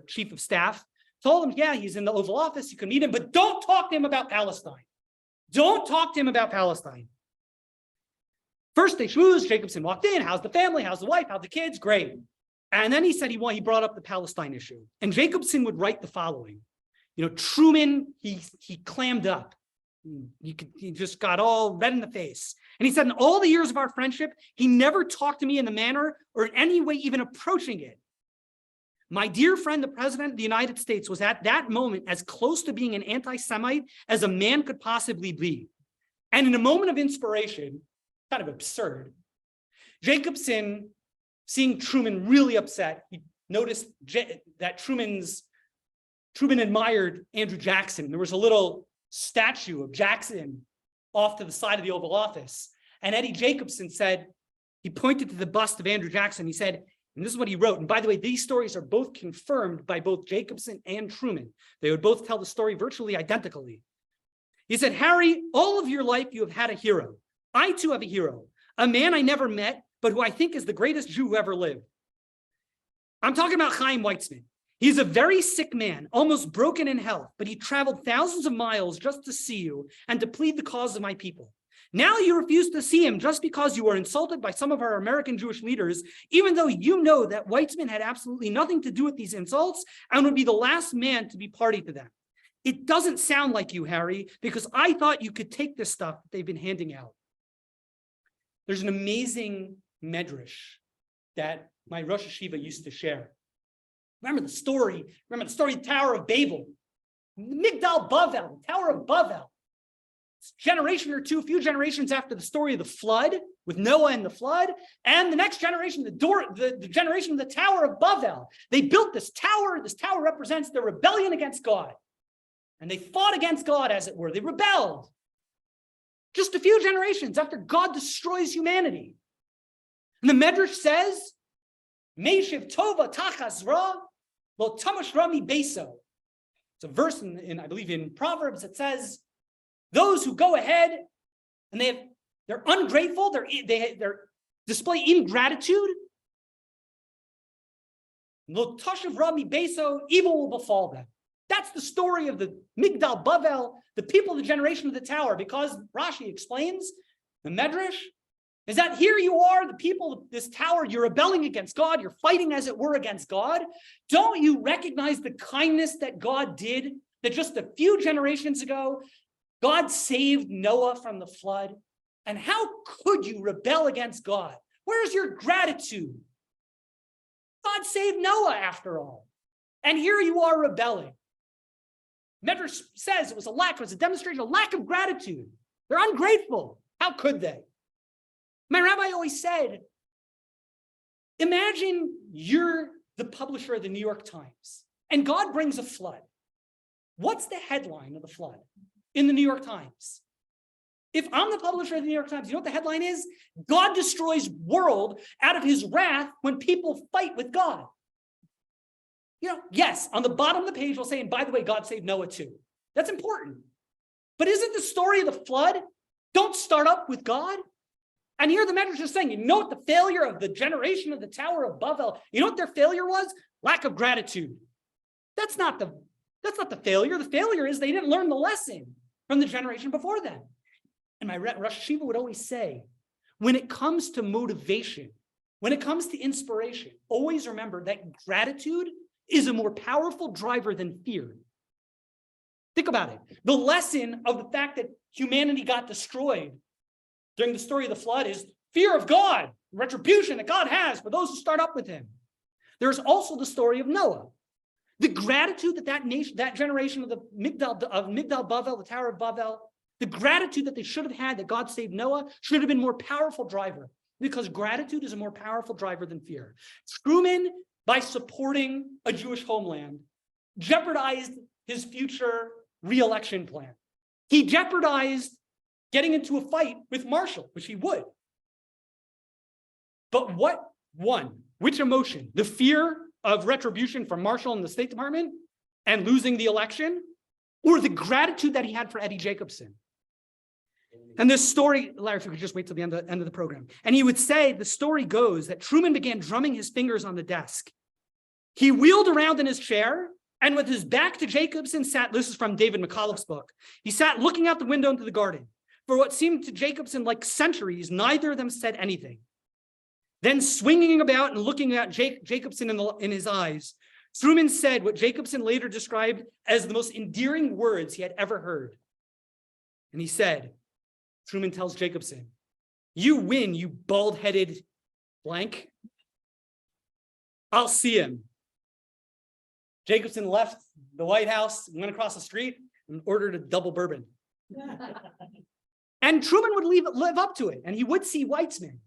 chief of staff, told him, yeah, he's in the Oval Office, you can meet him, but don't talk to him about Palestine. Don't talk to him about Palestine. First they schmoozed, Jacobson walked in, how's the family, how's the wife, how's the kids, great. And then he said he brought up the Palestine issue. And Jacobson would write the following. Truman, he clammed up. He just got all red in the face. And he said, in all the years of our friendship, he never talked to me in the manner or in any way even approaching it. My dear friend, the President of the United States, was at that moment as close to being an anti-Semite as a man could possibly be. And in a moment of inspiration, kind of absurd, Jacobson, seeing Truman really upset, he noticed that Truman admired Andrew Jackson. There was a little statue of Jackson off to the side of the Oval Office. And Eddie Jacobson said, he pointed to the bust of Andrew Jackson. He said, and this is what he wrote. And by the way, these stories are both confirmed by both Jacobson and Truman. They would both tell the story virtually identically. He said, Harry, all of your life you have had a hero. I too have a hero, a man I never met, but who I think is the greatest Jew who ever lived. I'm talking about Chaim Weitzman. He's a very sick man, almost broken in health, but he traveled thousands of miles just to see you and to plead the cause of my people. Now you refuse to see him just because you were insulted by some of our American Jewish leaders, even though you know that Weitzman had absolutely nothing to do with these insults and would be the last man to be party to them. It doesn't sound like you, Harry, because I thought you could take this stuff that they've been handing out. There's an amazing medrash that my Rosh Hashiva used to share. Remember the story of the Tower of Babel, Migdal Bavel, Tower of Bavel. It's a generation or two, a few generations after the story of the flood, with Noah and the flood, and the next generation, the generation of the Tower of Bavel. They built this tower. This tower represents their rebellion against God. And they fought against God, as it were. They rebelled. Just a few generations after God destroys humanity. And the Medrash says, Meishiv Tova Tachas Ra, Lo Tamash Rami Beso. It's a verse I believe in Proverbs that says, those who go ahead and they're ungrateful, they display ingratitude. Lo Tashav Rami Beso, evil will befall them. That's the story of the Migdal Bavel, the people of the generation of the tower, because Rashi explains, the Medrash, is that here you are, the people of this tower, you're rebelling against God, you're fighting as it were against God. Don't you recognize the kindness that God did, that just a few generations ago, God saved Noah from the flood? And how could you rebel against God? Where's your gratitude? God saved Noah after all. And here you are rebelling. Medrash says it was a demonstration of lack of gratitude. They're ungrateful. How could they? My rabbi always said, imagine you're the publisher of the New York Times and God brings a flood. What's the headline of the flood in the New York Times? If I'm the publisher of the New York Times, you know what the headline is? God destroys world out of his wrath when people fight with God. Yes, on the bottom of the page, we'll say, and by the way, God saved Noah too. That's important. But isn't the story of the flood, don't start up with God? And here the Medrash is saying, you know what the failure of the generation of the Tower of Babel, you know what their failure was? Lack of gratitude. That's not the failure. The failure is they didn't learn the lesson from the generation before them. And my Rosh Hashiva would always say, when it comes to motivation, when it comes to inspiration, always remember that gratitude is a more powerful driver than fear. Think about it. The lesson of the fact that humanity got destroyed during the story of the flood is fear of God. retribution that God has for those who start up with him. There's also the story of Noah. The gratitude that generation of the Migdal Bavel, the Tower of Babel, the gratitude that they should have had that God saved Noah should have been more powerful driver, because gratitude is a more powerful driver than fear. Truman, by supporting a Jewish homeland, jeopardized his future re-election plan. He jeopardized getting into a fight with Marshall, which he would. But what won? Which emotion? The fear of retribution from Marshall and the State Department and losing the election, or the gratitude that he had for Eddie Jacobson? And this story, Larry, if you could just wait till the end of the program. And he would say, the story goes that Truman began drumming his fingers on the desk. He wheeled around in his chair, and with his back to Jacobson sat, this is from David McCullough's book, he sat looking out the window into the garden. For what seemed to Jacobson like centuries, neither of them said anything. Then swinging about and looking at Jacobson in his eyes, Truman said what Jacobson later described as the most endearing words he had ever heard. And he said, Truman tells Jacobson, "You win, you bald-headed blank. I'll see him." Jacobson left the White House, went across the street, and ordered a double bourbon. And Truman would live up to it, and he would see Weitzman.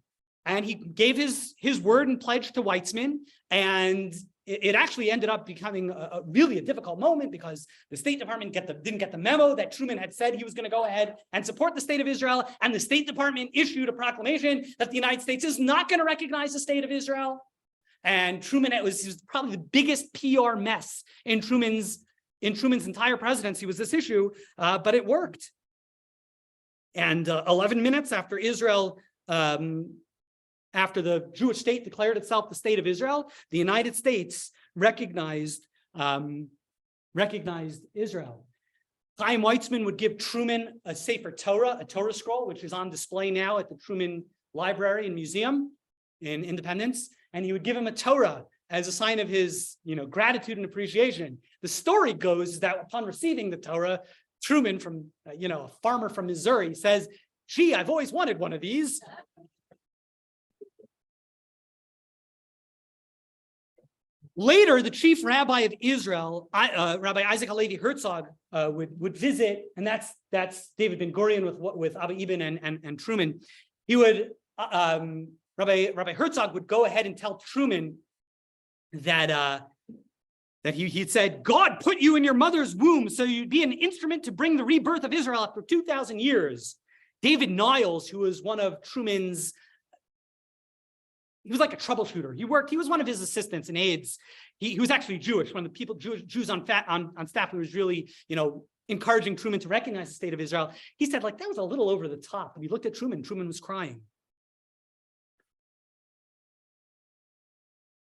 And he gave his word and pledge to Weitzman, and it actually ended up becoming really a difficult moment, because the State Department didn't get the memo that Truman had said he was going to go ahead and support the State of Israel, and the State Department issued a proclamation that the United States is not going to recognize the State of Israel. And Truman, it was probably the biggest PR mess in Truman's entire presidency was this issue, but it worked. And 11 minutes after Israel, after the Jewish state declared itself the State of Israel, the United States recognized Israel. Chaim Weitzman would give Truman a Sefer Torah, a Torah scroll, which is on display now at the Truman Library and Museum in Independence, and he would give him a Torah as a sign of his, gratitude and appreciation. The story goes that upon receiving the Torah, Truman, from a farmer from Missouri, says, "Gee, I've always wanted one of these." Later, the chief rabbi of Israel, Rabbi Isaac Halevi Herzog, would visit, and that's David Ben Gurion with Abba Eben and Truman. He would Rabbi Herzog would go ahead and tell Truman that he'd said, "God put you in your mother's womb so you'd be an instrument to bring the rebirth of Israel after 2,000 years." David Niles, who was one of Truman's, he was like a troubleshooter. He was one of his assistants and aides. He was actually Jewish, one of the Jews on staff who was really, encouraging Truman to recognize the State of Israel. He said, that was a little over the top. And he looked at Truman was crying.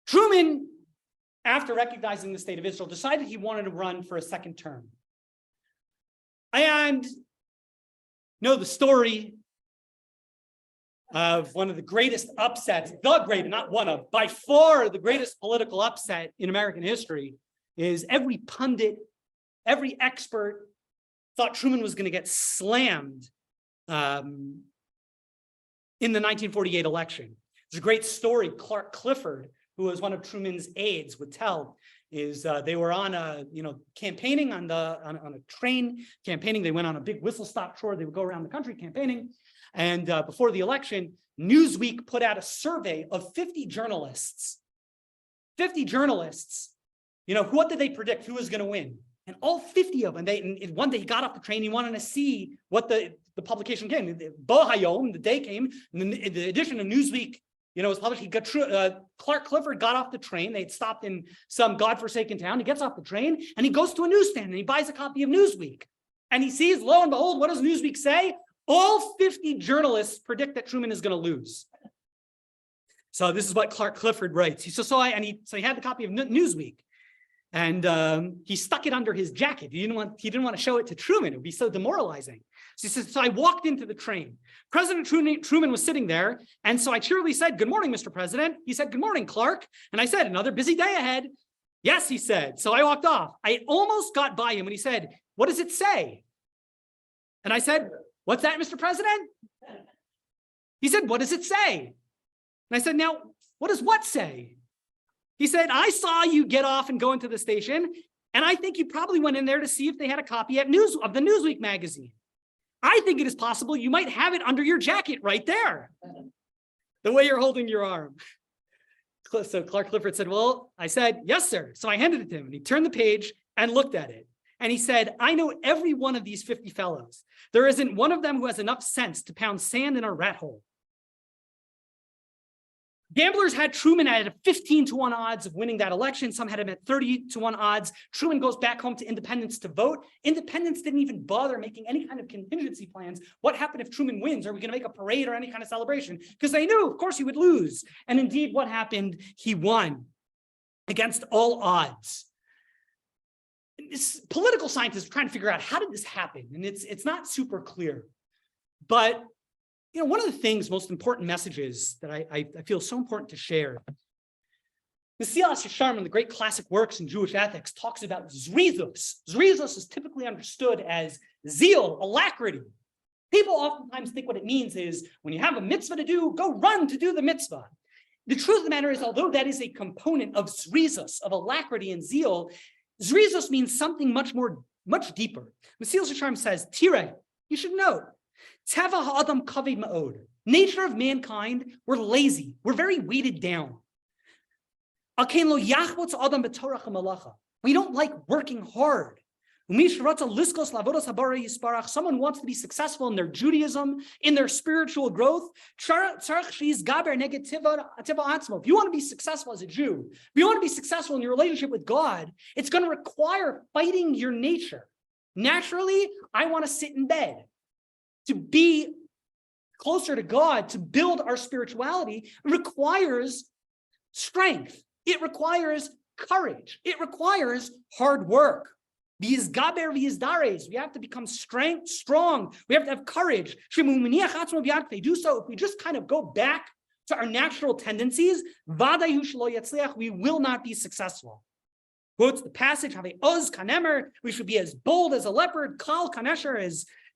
Truman, after recognizing the State of Israel, decided he wanted to run for a second term. And the story of one of the greatest upsets, by far the greatest political upset in American history, is every pundit, every expert thought Truman was going to get slammed in the 1948 election. There's a great story Clark Clifford, who was one of Truman's aides, would tell. Is they were on campaigning on a train campaigning. They went on a big whistle stop tour. They would go around the country campaigning. And before the election, Newsweek put out a survey of 50 journalists. 50 journalists, what did they predict? Who was going to win? And all 50 of them, one day he got off the train, he wanted to see what the publication came. Bo Hayom, the day came, and the edition of Newsweek, was published. Clark Clifford got off the train. They'd stopped in some godforsaken town. He gets off the train and he goes to a newsstand and he buys a copy of Newsweek. And he sees, lo and behold, what does Newsweek say? All 50 journalists predict that Truman is going to lose. So this is what Clark Clifford writes. He had the copy of Newsweek, and he stuck it under his jacket. He didn't want to show it to Truman. It would be so demoralizing. So he says, so I walked into the train. President Truman was sitting there, and so I cheerily said, "Good morning, Mr. President." He said, "Good morning, Clark." And I said, "Another busy day ahead." "Yes," he said. So I walked off. I almost got by him when he said, "What does it say?" And I said, "What's that, Mr. President?" He said, "What does it say?" And I said, now, what does what say? He said, I saw you get off and go into the station, and I think you probably went in there to see if they had a copy of the Newsweek magazine. I think it is possible you might have it under your jacket right there, the way you're holding your arm. So Clark Clifford said, well, I said, yes, sir. So I handed it to him, and he turned the page and looked at it. And he said, I know every one of these 50 fellows. There isn't one of them who has enough sense to pound sand in a rat hole. Gamblers had Truman at 15-1 odds of winning that election. Some had him at 30-1 odds. Truman goes back home to Independence to vote. Independence didn't even bother making any kind of contingency plans. What happened if Truman wins? Are we going to make a parade or any kind of celebration? Because they knew, of course, he would lose. And indeed, what happened? He won against all odds. Political scientists are trying to figure out, how did this happen? And it's not super clear. But one of the things, most important messages that I feel so important to share, Mesilas Yesharim, in the great classic works in Jewish ethics, talks about zrizos. Zrizos is typically understood as zeal, alacrity. People oftentimes think what it means is, when you have a mitzvah to do, go run to do the mitzvah. The truth of the matter is, although that is a component of zrizos, of alacrity and zeal, zrizos means something much deeper. Mesilas Yesharim says, Tire, you should know, Teva ha'adam kaved ma'od. Nature of mankind, we're lazy. We're very weighted down. We don't like working hard. Someone wants to be successful in their Judaism, in their spiritual growth. If you want to be successful as a Jew, if you want to be successful in your relationship with God, it's going to require fighting your nature. Naturally, I want to sit in bed. To be closer to God, to build our spirituality, requires strength. It requires courage. It requires hard work. V'yizgaber v'yizdares. We have to become strong. We have to have courage. If we do so, if we just kind of go back to our natural tendencies, we will not be successful. Quotes the passage, we should be as bold as a leopard, kal kanesher,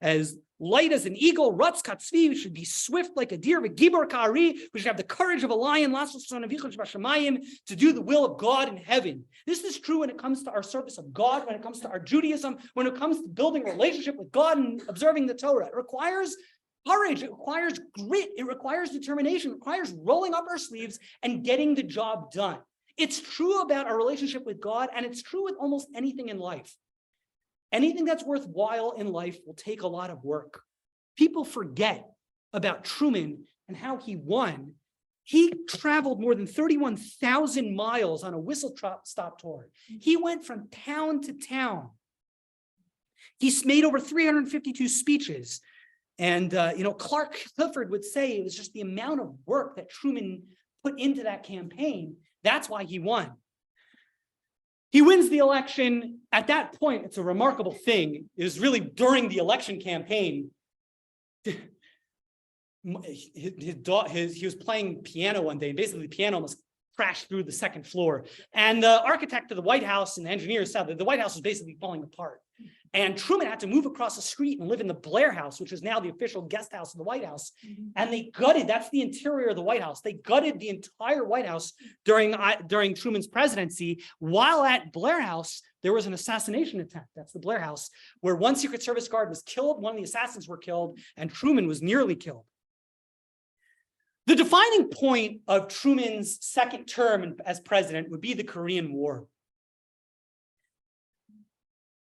as light as an eagle, rutz katzvi, we should be swift like a deer, v'gibor ka'ari, we should have the courage of a lion, to do the will of God in heaven. This is true when it comes to our service of God, when it comes to our Judaism, when it comes to building a relationship with God and observing the Torah. It requires courage, it requires grit, it requires determination, it requires rolling up our sleeves and getting the job done. It's true about our relationship with God, and it's true with almost anything in life. Anything that's worthwhile in life will take a lot of work. People forget about Truman and how he won. He traveled more than 31,000 miles on a whistle-stop tour. He went from town to town. He's made over 352 speeches. And, Clark Clifford would say it was just the amount of work that Truman put into that campaign. That's why he won. He wins the election. At that point, it's a remarkable thing. It was really during the election campaign. He was playing piano one day, and basically the piano almost crashed through the second floor. And the architect of the White House and the engineers said that the White House was basically falling apart. And Truman had to move across the street and live in the Blair House, which is now the official guest house of the White House. Mm-hmm. And they gutted, that's the interior of the White House. They gutted the entire White House during Truman's presidency. While at Blair House, there was an assassination attempt. That's the Blair House, where one Secret Service guard was killed, one of the assassins were killed, and Truman was nearly killed. The defining point of Truman's second term as president would be the Korean War.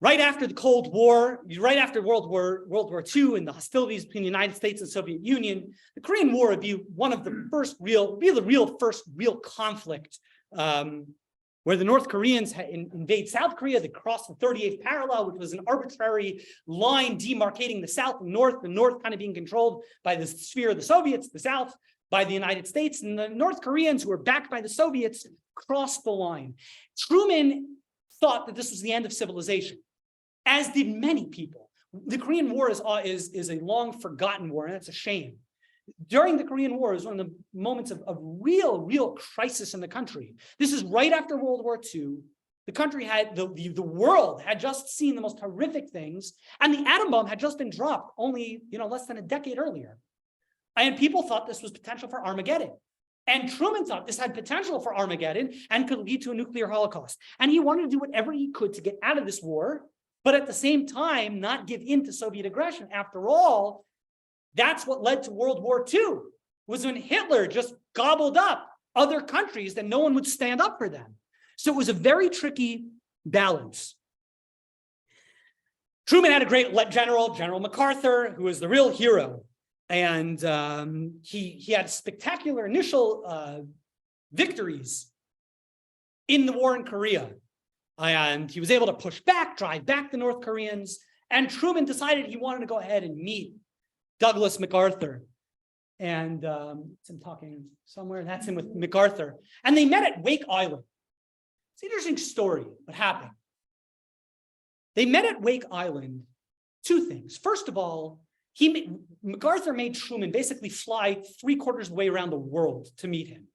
Right after the Cold War, right after World War II and the hostilities between the United States and the Soviet Union, the Korean War would be one of the first first real conflict, where the North Koreans invade South Korea. They cross the 38th parallel, which was an arbitrary line demarcating the South and North, the North kind of being controlled by the sphere of the Soviets, the South by the United States, and the North Koreans, who were backed by the Soviets, crossed the line. Truman thought that this was the end of civilization, as did many people. The Korean War is a long forgotten war, and that's a shame. During the Korean War is one of the moments of real crisis in the country. This is right after World War II. The country had, the world had just seen the most horrific things, and the atom bomb had just been dropped only, less than a decade earlier. And people thought this was potential for Armageddon. And Truman thought this had potential for Armageddon and could lead to a nuclear holocaust. And he wanted to do whatever he could to get out of this war, but at the same time, not give in to Soviet aggression. After all, that's what led to World War II, was when Hitler just gobbled up other countries that no one would stand up for them. So it was a very tricky balance. Truman had a great general, General MacArthur, who was the real hero. And he had spectacular initial victories in the war in Korea. And he was able to push back, drive back the North Koreans. And Truman decided he wanted to go ahead and meet Douglas MacArthur. And it's him talking somewhere. That's him with MacArthur. And they met at Wake Island. It's an interesting story what happened. They met at Wake Island, two things. First of all, MacArthur made Truman basically fly 3/4 of the way around the world to meet him.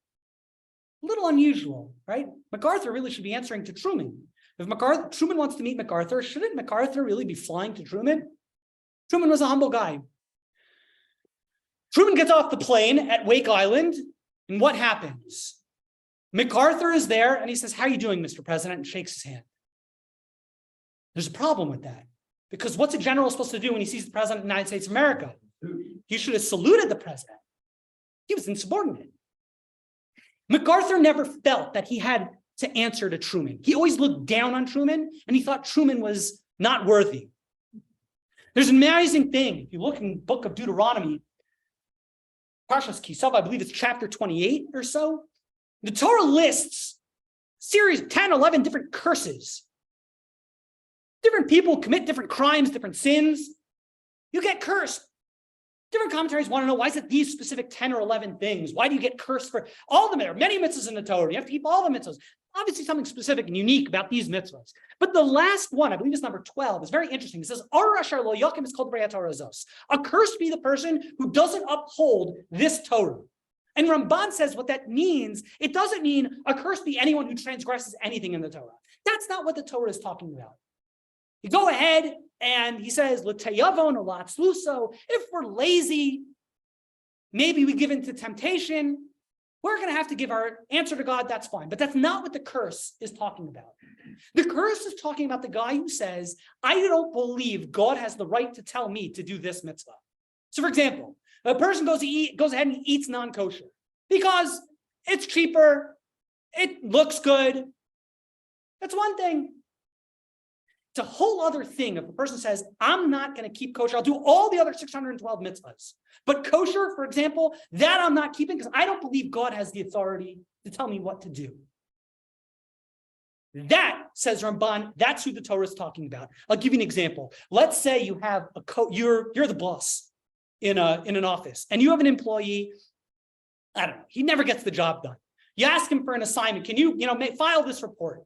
A little unusual, right? MacArthur really should be answering to Truman. If Truman wants to meet MacArthur, shouldn't MacArthur really be flying to Truman? Truman was a humble guy. Truman gets off the plane at Wake Island, and what happens? MacArthur is there, and he says, "How are you doing, Mr. President?" and shakes his hand. There's a problem with that, because what's a general supposed to do when he sees the President of the United States of America? He should have saluted the President. He was insubordinate. MacArthur never felt that he had to answer to Truman. He always looked down on Truman, and he thought Truman was not worthy. There's an amazing thing. If you look in the book of Deuteronomy, Parshas Kisav, I believe it's chapter 28 or so, the Torah lists series 10, 11 different curses. Different people commit different crimes, different sins. You get cursed. Different commentaries want to know, why is it these specific 10 or 11 things? Why do you get cursed for all of them? There are many mitzvahs in the Torah. You have to keep all the mitzvahs. Obviously something specific and unique about these mitzvahs. But the last one, I believe it's number 12, is very interesting. It says, Ar asher lo yakim is called B'rei Torah zos. Accursed be the person who doesn't uphold this Torah. And Ramban says what that means, it doesn't mean accursed be anyone who transgresses anything in the Torah. That's not what the Torah is talking about. You go ahead and he says, L'teyavon or la'atzluso, if we're lazy, maybe we give in to temptation, we're going to have to give our answer to God, that's fine. But that's not what the curse is talking about. The curse is talking about the guy who says, I don't believe God has the right to tell me to do this mitzvah. So for example, a person goes ahead and eats non-kosher because it's cheaper, it looks good. That's one thing. It's a whole other thing if a person says, I'm not going to keep kosher. I'll do all the other 612 mitzvahs. But kosher, for example, that I'm not keeping because I don't believe God has the authority to tell me what to do. That, says Ramban, that's who the Torah is talking about. I'll give you an example. Let's say you have you're the boss in an office, and you have an employee, I don't know, he never gets the job done. You ask him for an assignment. Can you file this report?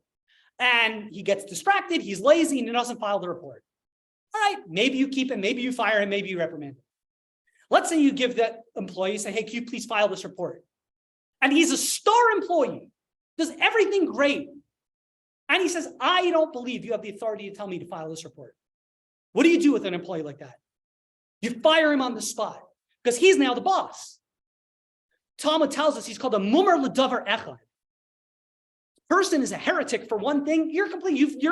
And he gets distracted, he's lazy, and he doesn't file the report. All right, maybe you keep him, maybe you fire him, maybe you reprimand him. Let's say you give that employee, say, hey, can you please file this report? And he's a star employee, does everything great. And he says, I don't believe you have the authority to tell me to file this report. What do you do with an employee like that? You fire him on the spot, because he's now the boss. Talmud tells us he's called a mumar l'davar echad. Person is a heretic for one thing, you're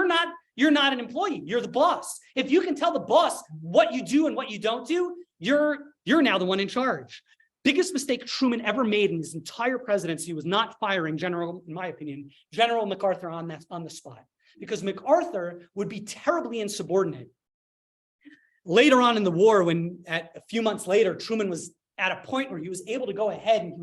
not an employee, you're the boss. If you can tell the boss what you do and what you don't do, you're now the one in charge. Biggest mistake Truman ever made in his entire presidency was not firing in my opinion, General MacArthur on the spot, because MacArthur would be terribly insubordinate. Later on in the war, when a few months later, Truman was at a point where he was able to go ahead, and he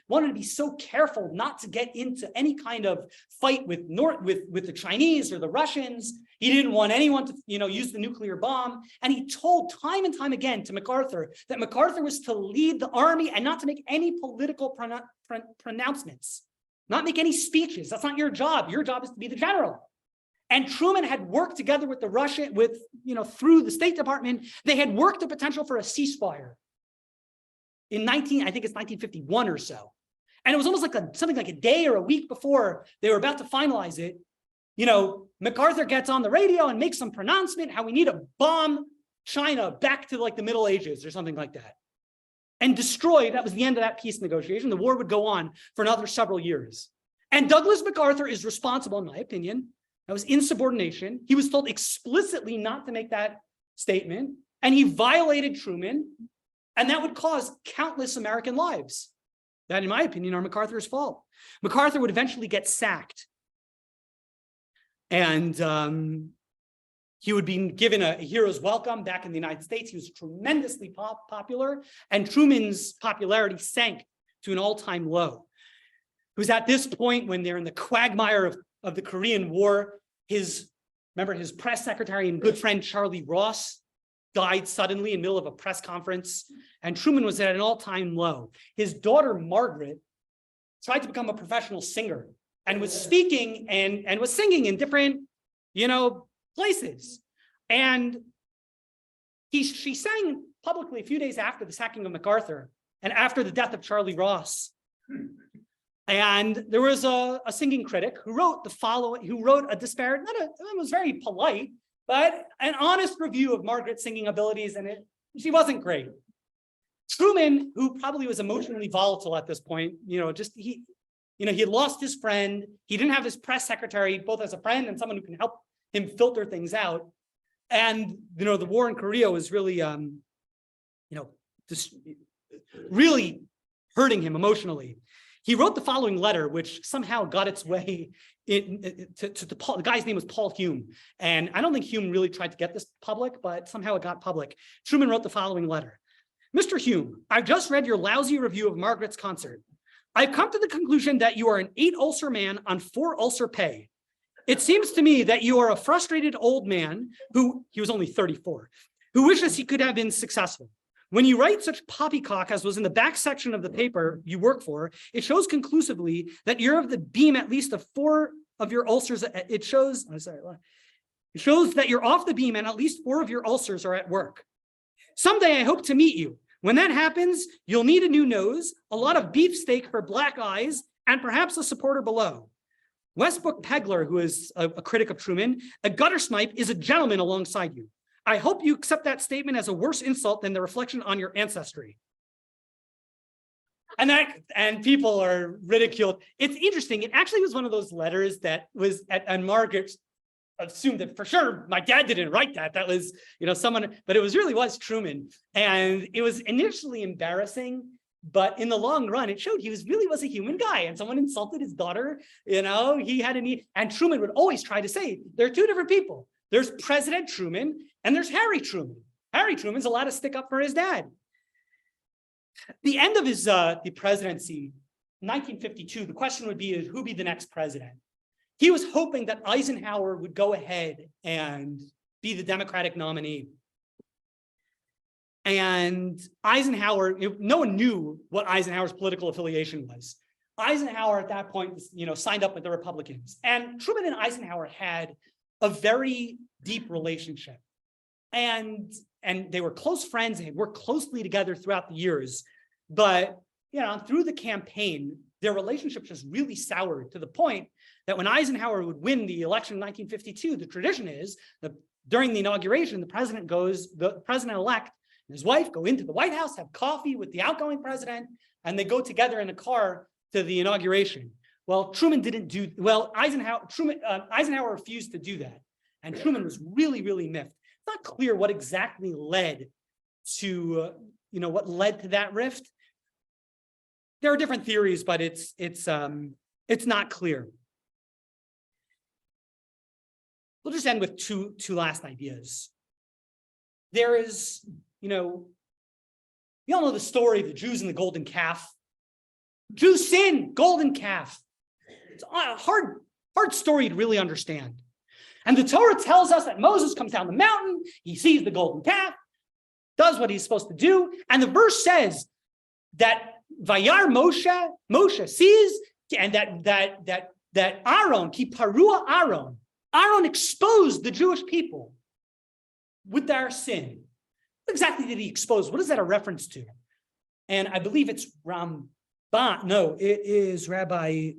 wanted to be so careful not to get into any kind of fight with the Chinese or the Russians. He didn't want anyone to use the nuclear bomb, and he told time and time again to MacArthur that MacArthur was to lead the army and not to make any political pronouncements, not make any speeches. That's not your job. Your job is to be the general. And Truman had worked together with the Russian, through the State Department. They had worked the potential for a ceasefire in 1951 or so. And it was almost like something like a day or a week before they were about to finalize it. MacArthur gets on the radio and makes some pronouncement how we need to bomb China back to like the Middle Ages or something like that. and destroyed. That was the end of that peace negotiation. The war would go on for another several years. And Douglas MacArthur is responsible, in my opinion. That was insubordination. He was told explicitly not to make that statement, and he violated Truman, and that would cause countless American lives. That, in my opinion, are MacArthur's fault. MacArthur would eventually get sacked, and he would be given a hero's welcome back in the United States. He was tremendously popular, and Truman's popularity sank to an all-time low. It was at this point when they're in the quagmire of the Korean War. Remember his press secretary and good friend Charlie Ross died suddenly in the middle of a press conference, and Truman was at an all-time low. His daughter Margaret tried to become a professional singer and was speaking and was singing in different, places. And she sang publicly a few days after the sacking of MacArthur and after the death of Charlie Ross. And there was a singing critic who wrote a disparate, it was very polite, but an honest review of Margaret's singing abilities, and she wasn't great. Truman, who probably was emotionally volatile at this point, he had lost his friend. He didn't have his press secretary, both as a friend and someone who can help him filter things out. And, the war in Korea was really, just really hurting him emotionally. He wrote the following letter, which somehow got its way to Paul. The guy's name was Paul Hume. And I don't think Hume really tried to get this public, but somehow it got public. Truman wrote the following letter. Mr. Hume, I've just read your lousy review of Margaret's concert. I've come to the conclusion that you are an 8-ulcer man on 4-ulcer pay. It seems to me that you are a frustrated old man he was only 34, who wishes he could have been successful. When you write such poppycock as was in the back section of the paper you work for, it shows conclusively that you're of the beam at least of 4 of your ulcers. It shows that you're off the beam and at least 4 of your ulcers are at work. Someday I hope to meet you. When that happens, you'll need a new nose, a lot of beefsteak for black eyes, and perhaps a supporter below. Westbrook Pegler, who is a critic of Truman, a gutter snipe, is a gentleman alongside you. I hope you accept that statement as a worse insult than the reflection on your ancestry. And people are ridiculed. It's interesting. It actually was one of those letters that was, and Margaret assumed that for sure my dad didn't write that. That was, someone, but it was Truman. And it was initially embarrassing, but in the long run, it showed he really was a human guy, and someone insulted his daughter, he had a need. And Truman would always try to say, there are 2 different people. There's President Truman and there's Harry Truman. Harry Truman's allowed to stick up for his dad. The end of his the presidency, 1952, the question would be, who'd be the next president? He was hoping that Eisenhower would go ahead and be the Democratic nominee. And Eisenhower, no one knew what Eisenhower's political affiliation was. Eisenhower at that point, signed up with the Republicans. And Truman and Eisenhower had a very deep relationship. And they were close friends and had worked closely together throughout the years. But, through the campaign, their relationship just really soured to the point that when Eisenhower would win the election in 1952, the tradition is that during the inauguration, the president-elect and his wife go into the White House, have coffee with the outgoing president, and they go together in a car to the inauguration. Well, Eisenhower refused to do that. And Truman was really, really miffed. It's not clear what exactly led to, that rift. There are different theories, but it's not clear. We'll just end with two last ideas. There is, we all know the story of the Jews and the golden calf. Jews sin, golden calf. It's a hard story to really understand. And the Torah tells us that Moses comes down the mountain, he sees the golden calf, does what he's supposed to do, and the verse says that Vayar Moshe sees, and that Aaron, ki parua Aaron exposed the Jewish people with their sin. What exactly did he expose? What is that a reference to? And I believe it's it is Rabbi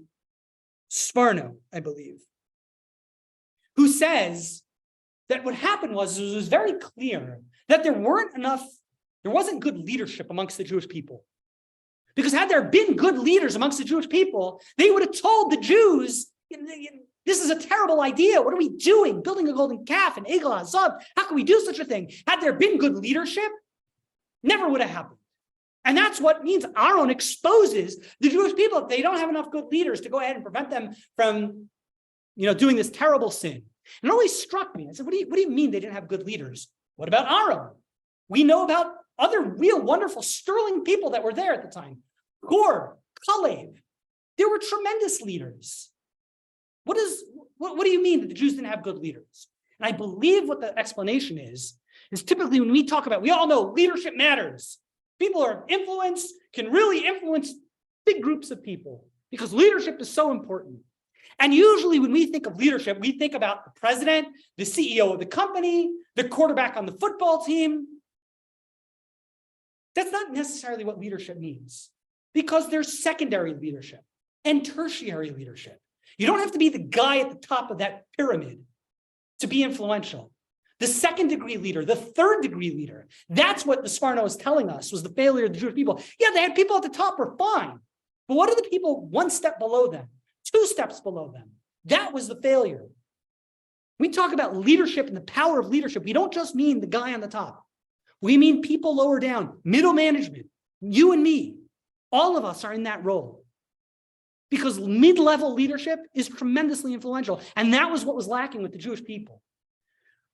Sparno, I believe, who says that what happened was, it was very clear that there weren't enough there wasn't good leadership amongst the Jewish people. Because had there been good leaders amongst the Jewish people, they would have told the Jews, this is a terrible idea. What are we doing? Building a golden calf and Egel Hazav. How can we do such a thing? Had there been good leadership, never would have happened. And that's what means Aaron exposes the Jewish people. If they don't have enough good leaders to go ahead and prevent them from, doing this terrible sin. And it always struck me. I said, what do you mean they didn't have good leaders? What about Aaron? We know about other real, wonderful, sterling people that were there at the time. Hur, Kalev. There were tremendous leaders. What do you mean that the Jews didn't have good leaders? And I believe what the explanation is typically when we talk about, we all know leadership matters. People are of influence, can really influence big groups of people because leadership is so important. And usually when we think of leadership, we think about the president, the CEO of the company, the quarterback on the football team. That's not necessarily what leadership means because there's secondary leadership and tertiary leadership. You don't have to be the guy at the top of that pyramid to be influential. The second degree leader, the third degree leader, that's what the Sforno is telling us was the failure of the Jewish people. Yeah, they had people at the top were fine. But what are the people one step below them, 2 steps below them? That was the failure. We talk about leadership and the power of leadership. We don't just mean the guy on the top. We mean people lower down, middle management, you and me. All of us are in that role. Because mid-level leadership is tremendously influential. And that was what was lacking with the Jewish people.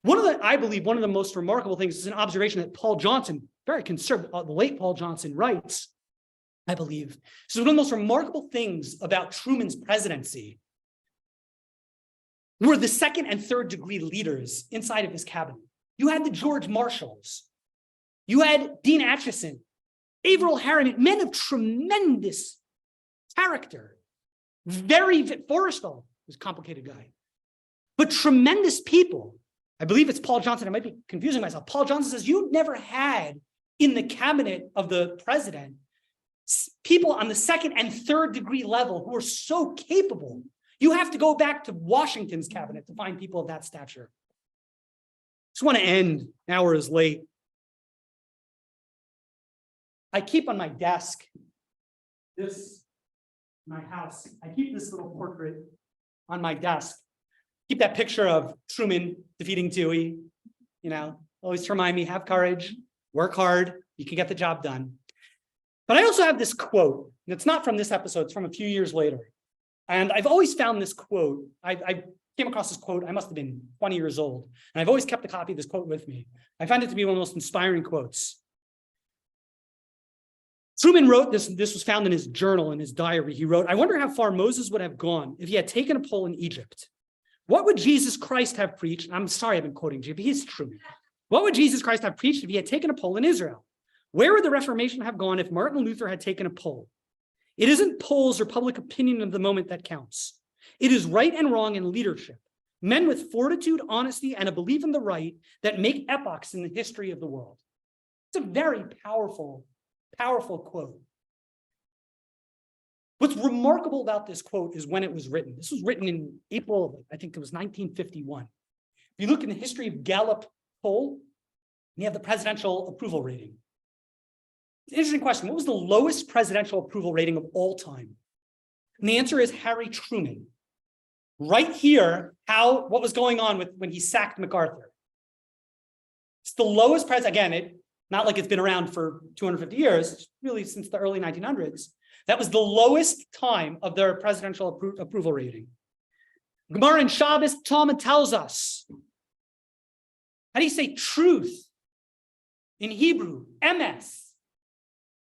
I believe one of the most remarkable things is an observation that Paul Johnson, very conservative, the late Paul Johnson writes, I believe. So one of the most remarkable things about Truman's presidency were the second and third degree leaders inside of his cabinet. You had the George Marshalls. You had Dean Acheson, Averell Harriman, men of tremendous character. Forrestal was a complicated guy, but tremendous people. I believe it's Paul Johnson. I might be confusing myself. Paul Johnson says you never had in the cabinet of the president people on the second and third degree level who are so capable. You have to go back to Washington's cabinet to find people of that stature. Just want to end. Hour is late. I keep on my desk my house. I keep this little portrait on my desk. Keep that picture of Truman defeating Dewey. Always to remind me, have courage, work hard, you can get the job done. But I also have this quote, and it's not from this episode, it's from a few years later. And I've always found this quote. I came across this quote, I must have been 20 years old, and I've always kept a copy of this quote with me. I find it to be one of the most inspiring quotes. Truman wrote this was found in his journal, in his diary. He wrote, I wonder how far Moses would have gone if he had taken a poll in Egypt. What would Jesus Christ have preached? I'm sorry I've been quoting you, but he's Truman. What would Jesus Christ have preached if he had taken a poll in Israel? Where would the Reformation have gone if Martin Luther had taken a poll? It isn't polls or public opinion of the moment that counts. It is right and wrong in leadership. Men with fortitude, honesty, and a belief in the right that make epochs in the history of the world. It's a very powerful quote. What's remarkable about this quote is when it was written. This was written in April, I think it was 1951. If you look in the history of Gallup poll, you have the presidential approval rating. It's an interesting question. What was the lowest presidential approval rating of all time? And the answer is Harry Truman. Right here, what was going on when he sacked MacArthur. It's the lowest again, not like it's been around for 250 years, really since the early 1900s. That was the lowest time of their presidential approval rating. Gemara in Shabbos, Talmud tells us. How do you say truth in Hebrew? Emes.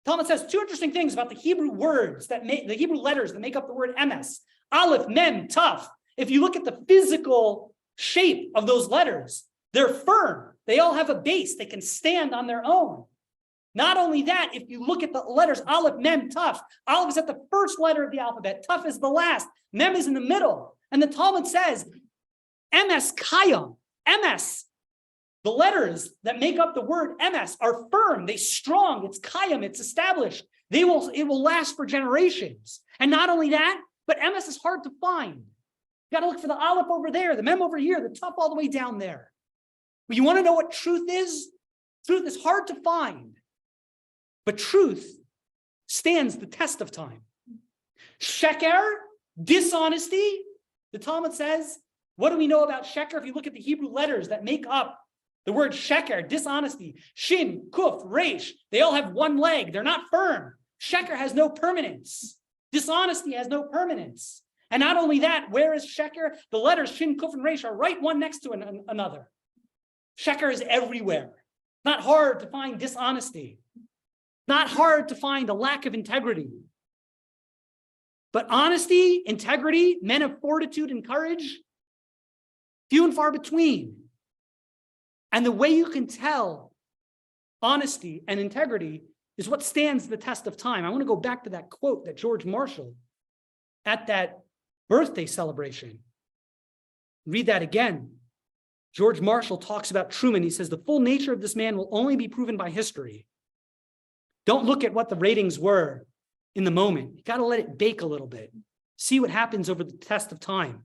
Talmud says 2 interesting things about the Hebrew words the Hebrew letters that make up the word emes. Aleph, mem, taf. If you look at the physical shape of those letters, they're firm. They all have a base. They can stand on their own. Not only that, if you look at the letters Aleph, Mem, Taf, Aleph is at the first letter of the alphabet, Taf is the last, Mem is in the middle. And the Talmud says, Emes Kayam, Emes, the letters that make up the word Emes are firm, they're strong, it's Kayam, it's established. It will last for generations. And not only that, but Emes is hard to find. You got to look for the Aleph over there, the Mem over here, the Taf all the way down there. But you want to know what truth is? Truth is hard to find. But truth stands the test of time. Sheker, dishonesty, the Talmud says, what do we know about sheker? If you look at the Hebrew letters that make up the word sheker, dishonesty, shin, kuf, resh, they all have one leg. They're not firm. Sheker has no permanence. Dishonesty has no permanence. And not only that, where is sheker? The letters shin, kuf, and resh are right one next to another. Sheker is everywhere. Not hard to find dishonesty. Not hard to find a lack of integrity. But honesty, integrity, men of fortitude and courage, few and far between. And the way you can tell honesty and integrity is what stands the test of time. I want to go back to that quote that George Marshall at that birthday celebration. Read that again. George Marshall talks about Truman. He says, the full nature of this man will only be proven by history. Don't look at what the ratings were in the moment. You got to let it bake a little bit. See what happens over the test of time.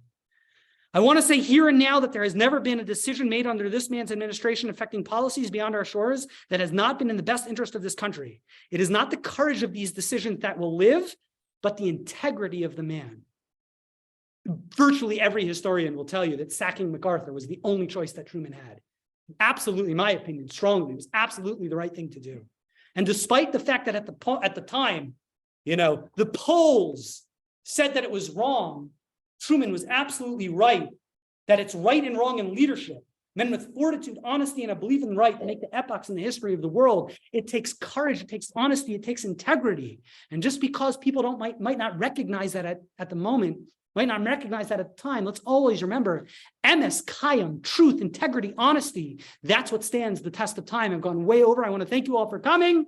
I want to say here and now that there has never been a decision made under this man's administration affecting policies beyond our shores that has not been in the best interest of this country. It is not the courage of these decisions that will live, but the integrity of the man. Virtually every historian will tell you that sacking MacArthur was the only choice that Truman had. Absolutely, in my opinion, strongly, it was absolutely the right thing to do. And despite the fact that at the time, the polls said that it was wrong, Truman was absolutely right that it's right and wrong in leadership. Men with fortitude, honesty, and a belief in right make the epochs in the history of the world. It takes courage, it takes honesty, it takes integrity. And just because people might not recognize that at the moment, might not recognize that at the time, let's always remember, emes, kayam, truth, integrity, honesty. That's what stands the test of time. I've gone way over. I want to thank you all for coming.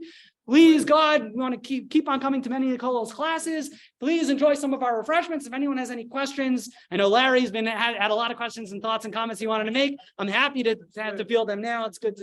Please, God, we want to keep on coming to many of the Kollel's classes. Please enjoy some of our refreshments. If anyone has any questions, I know Larry's had a lot of questions and thoughts and comments he wanted to make. I'm happy to field them now. It's good to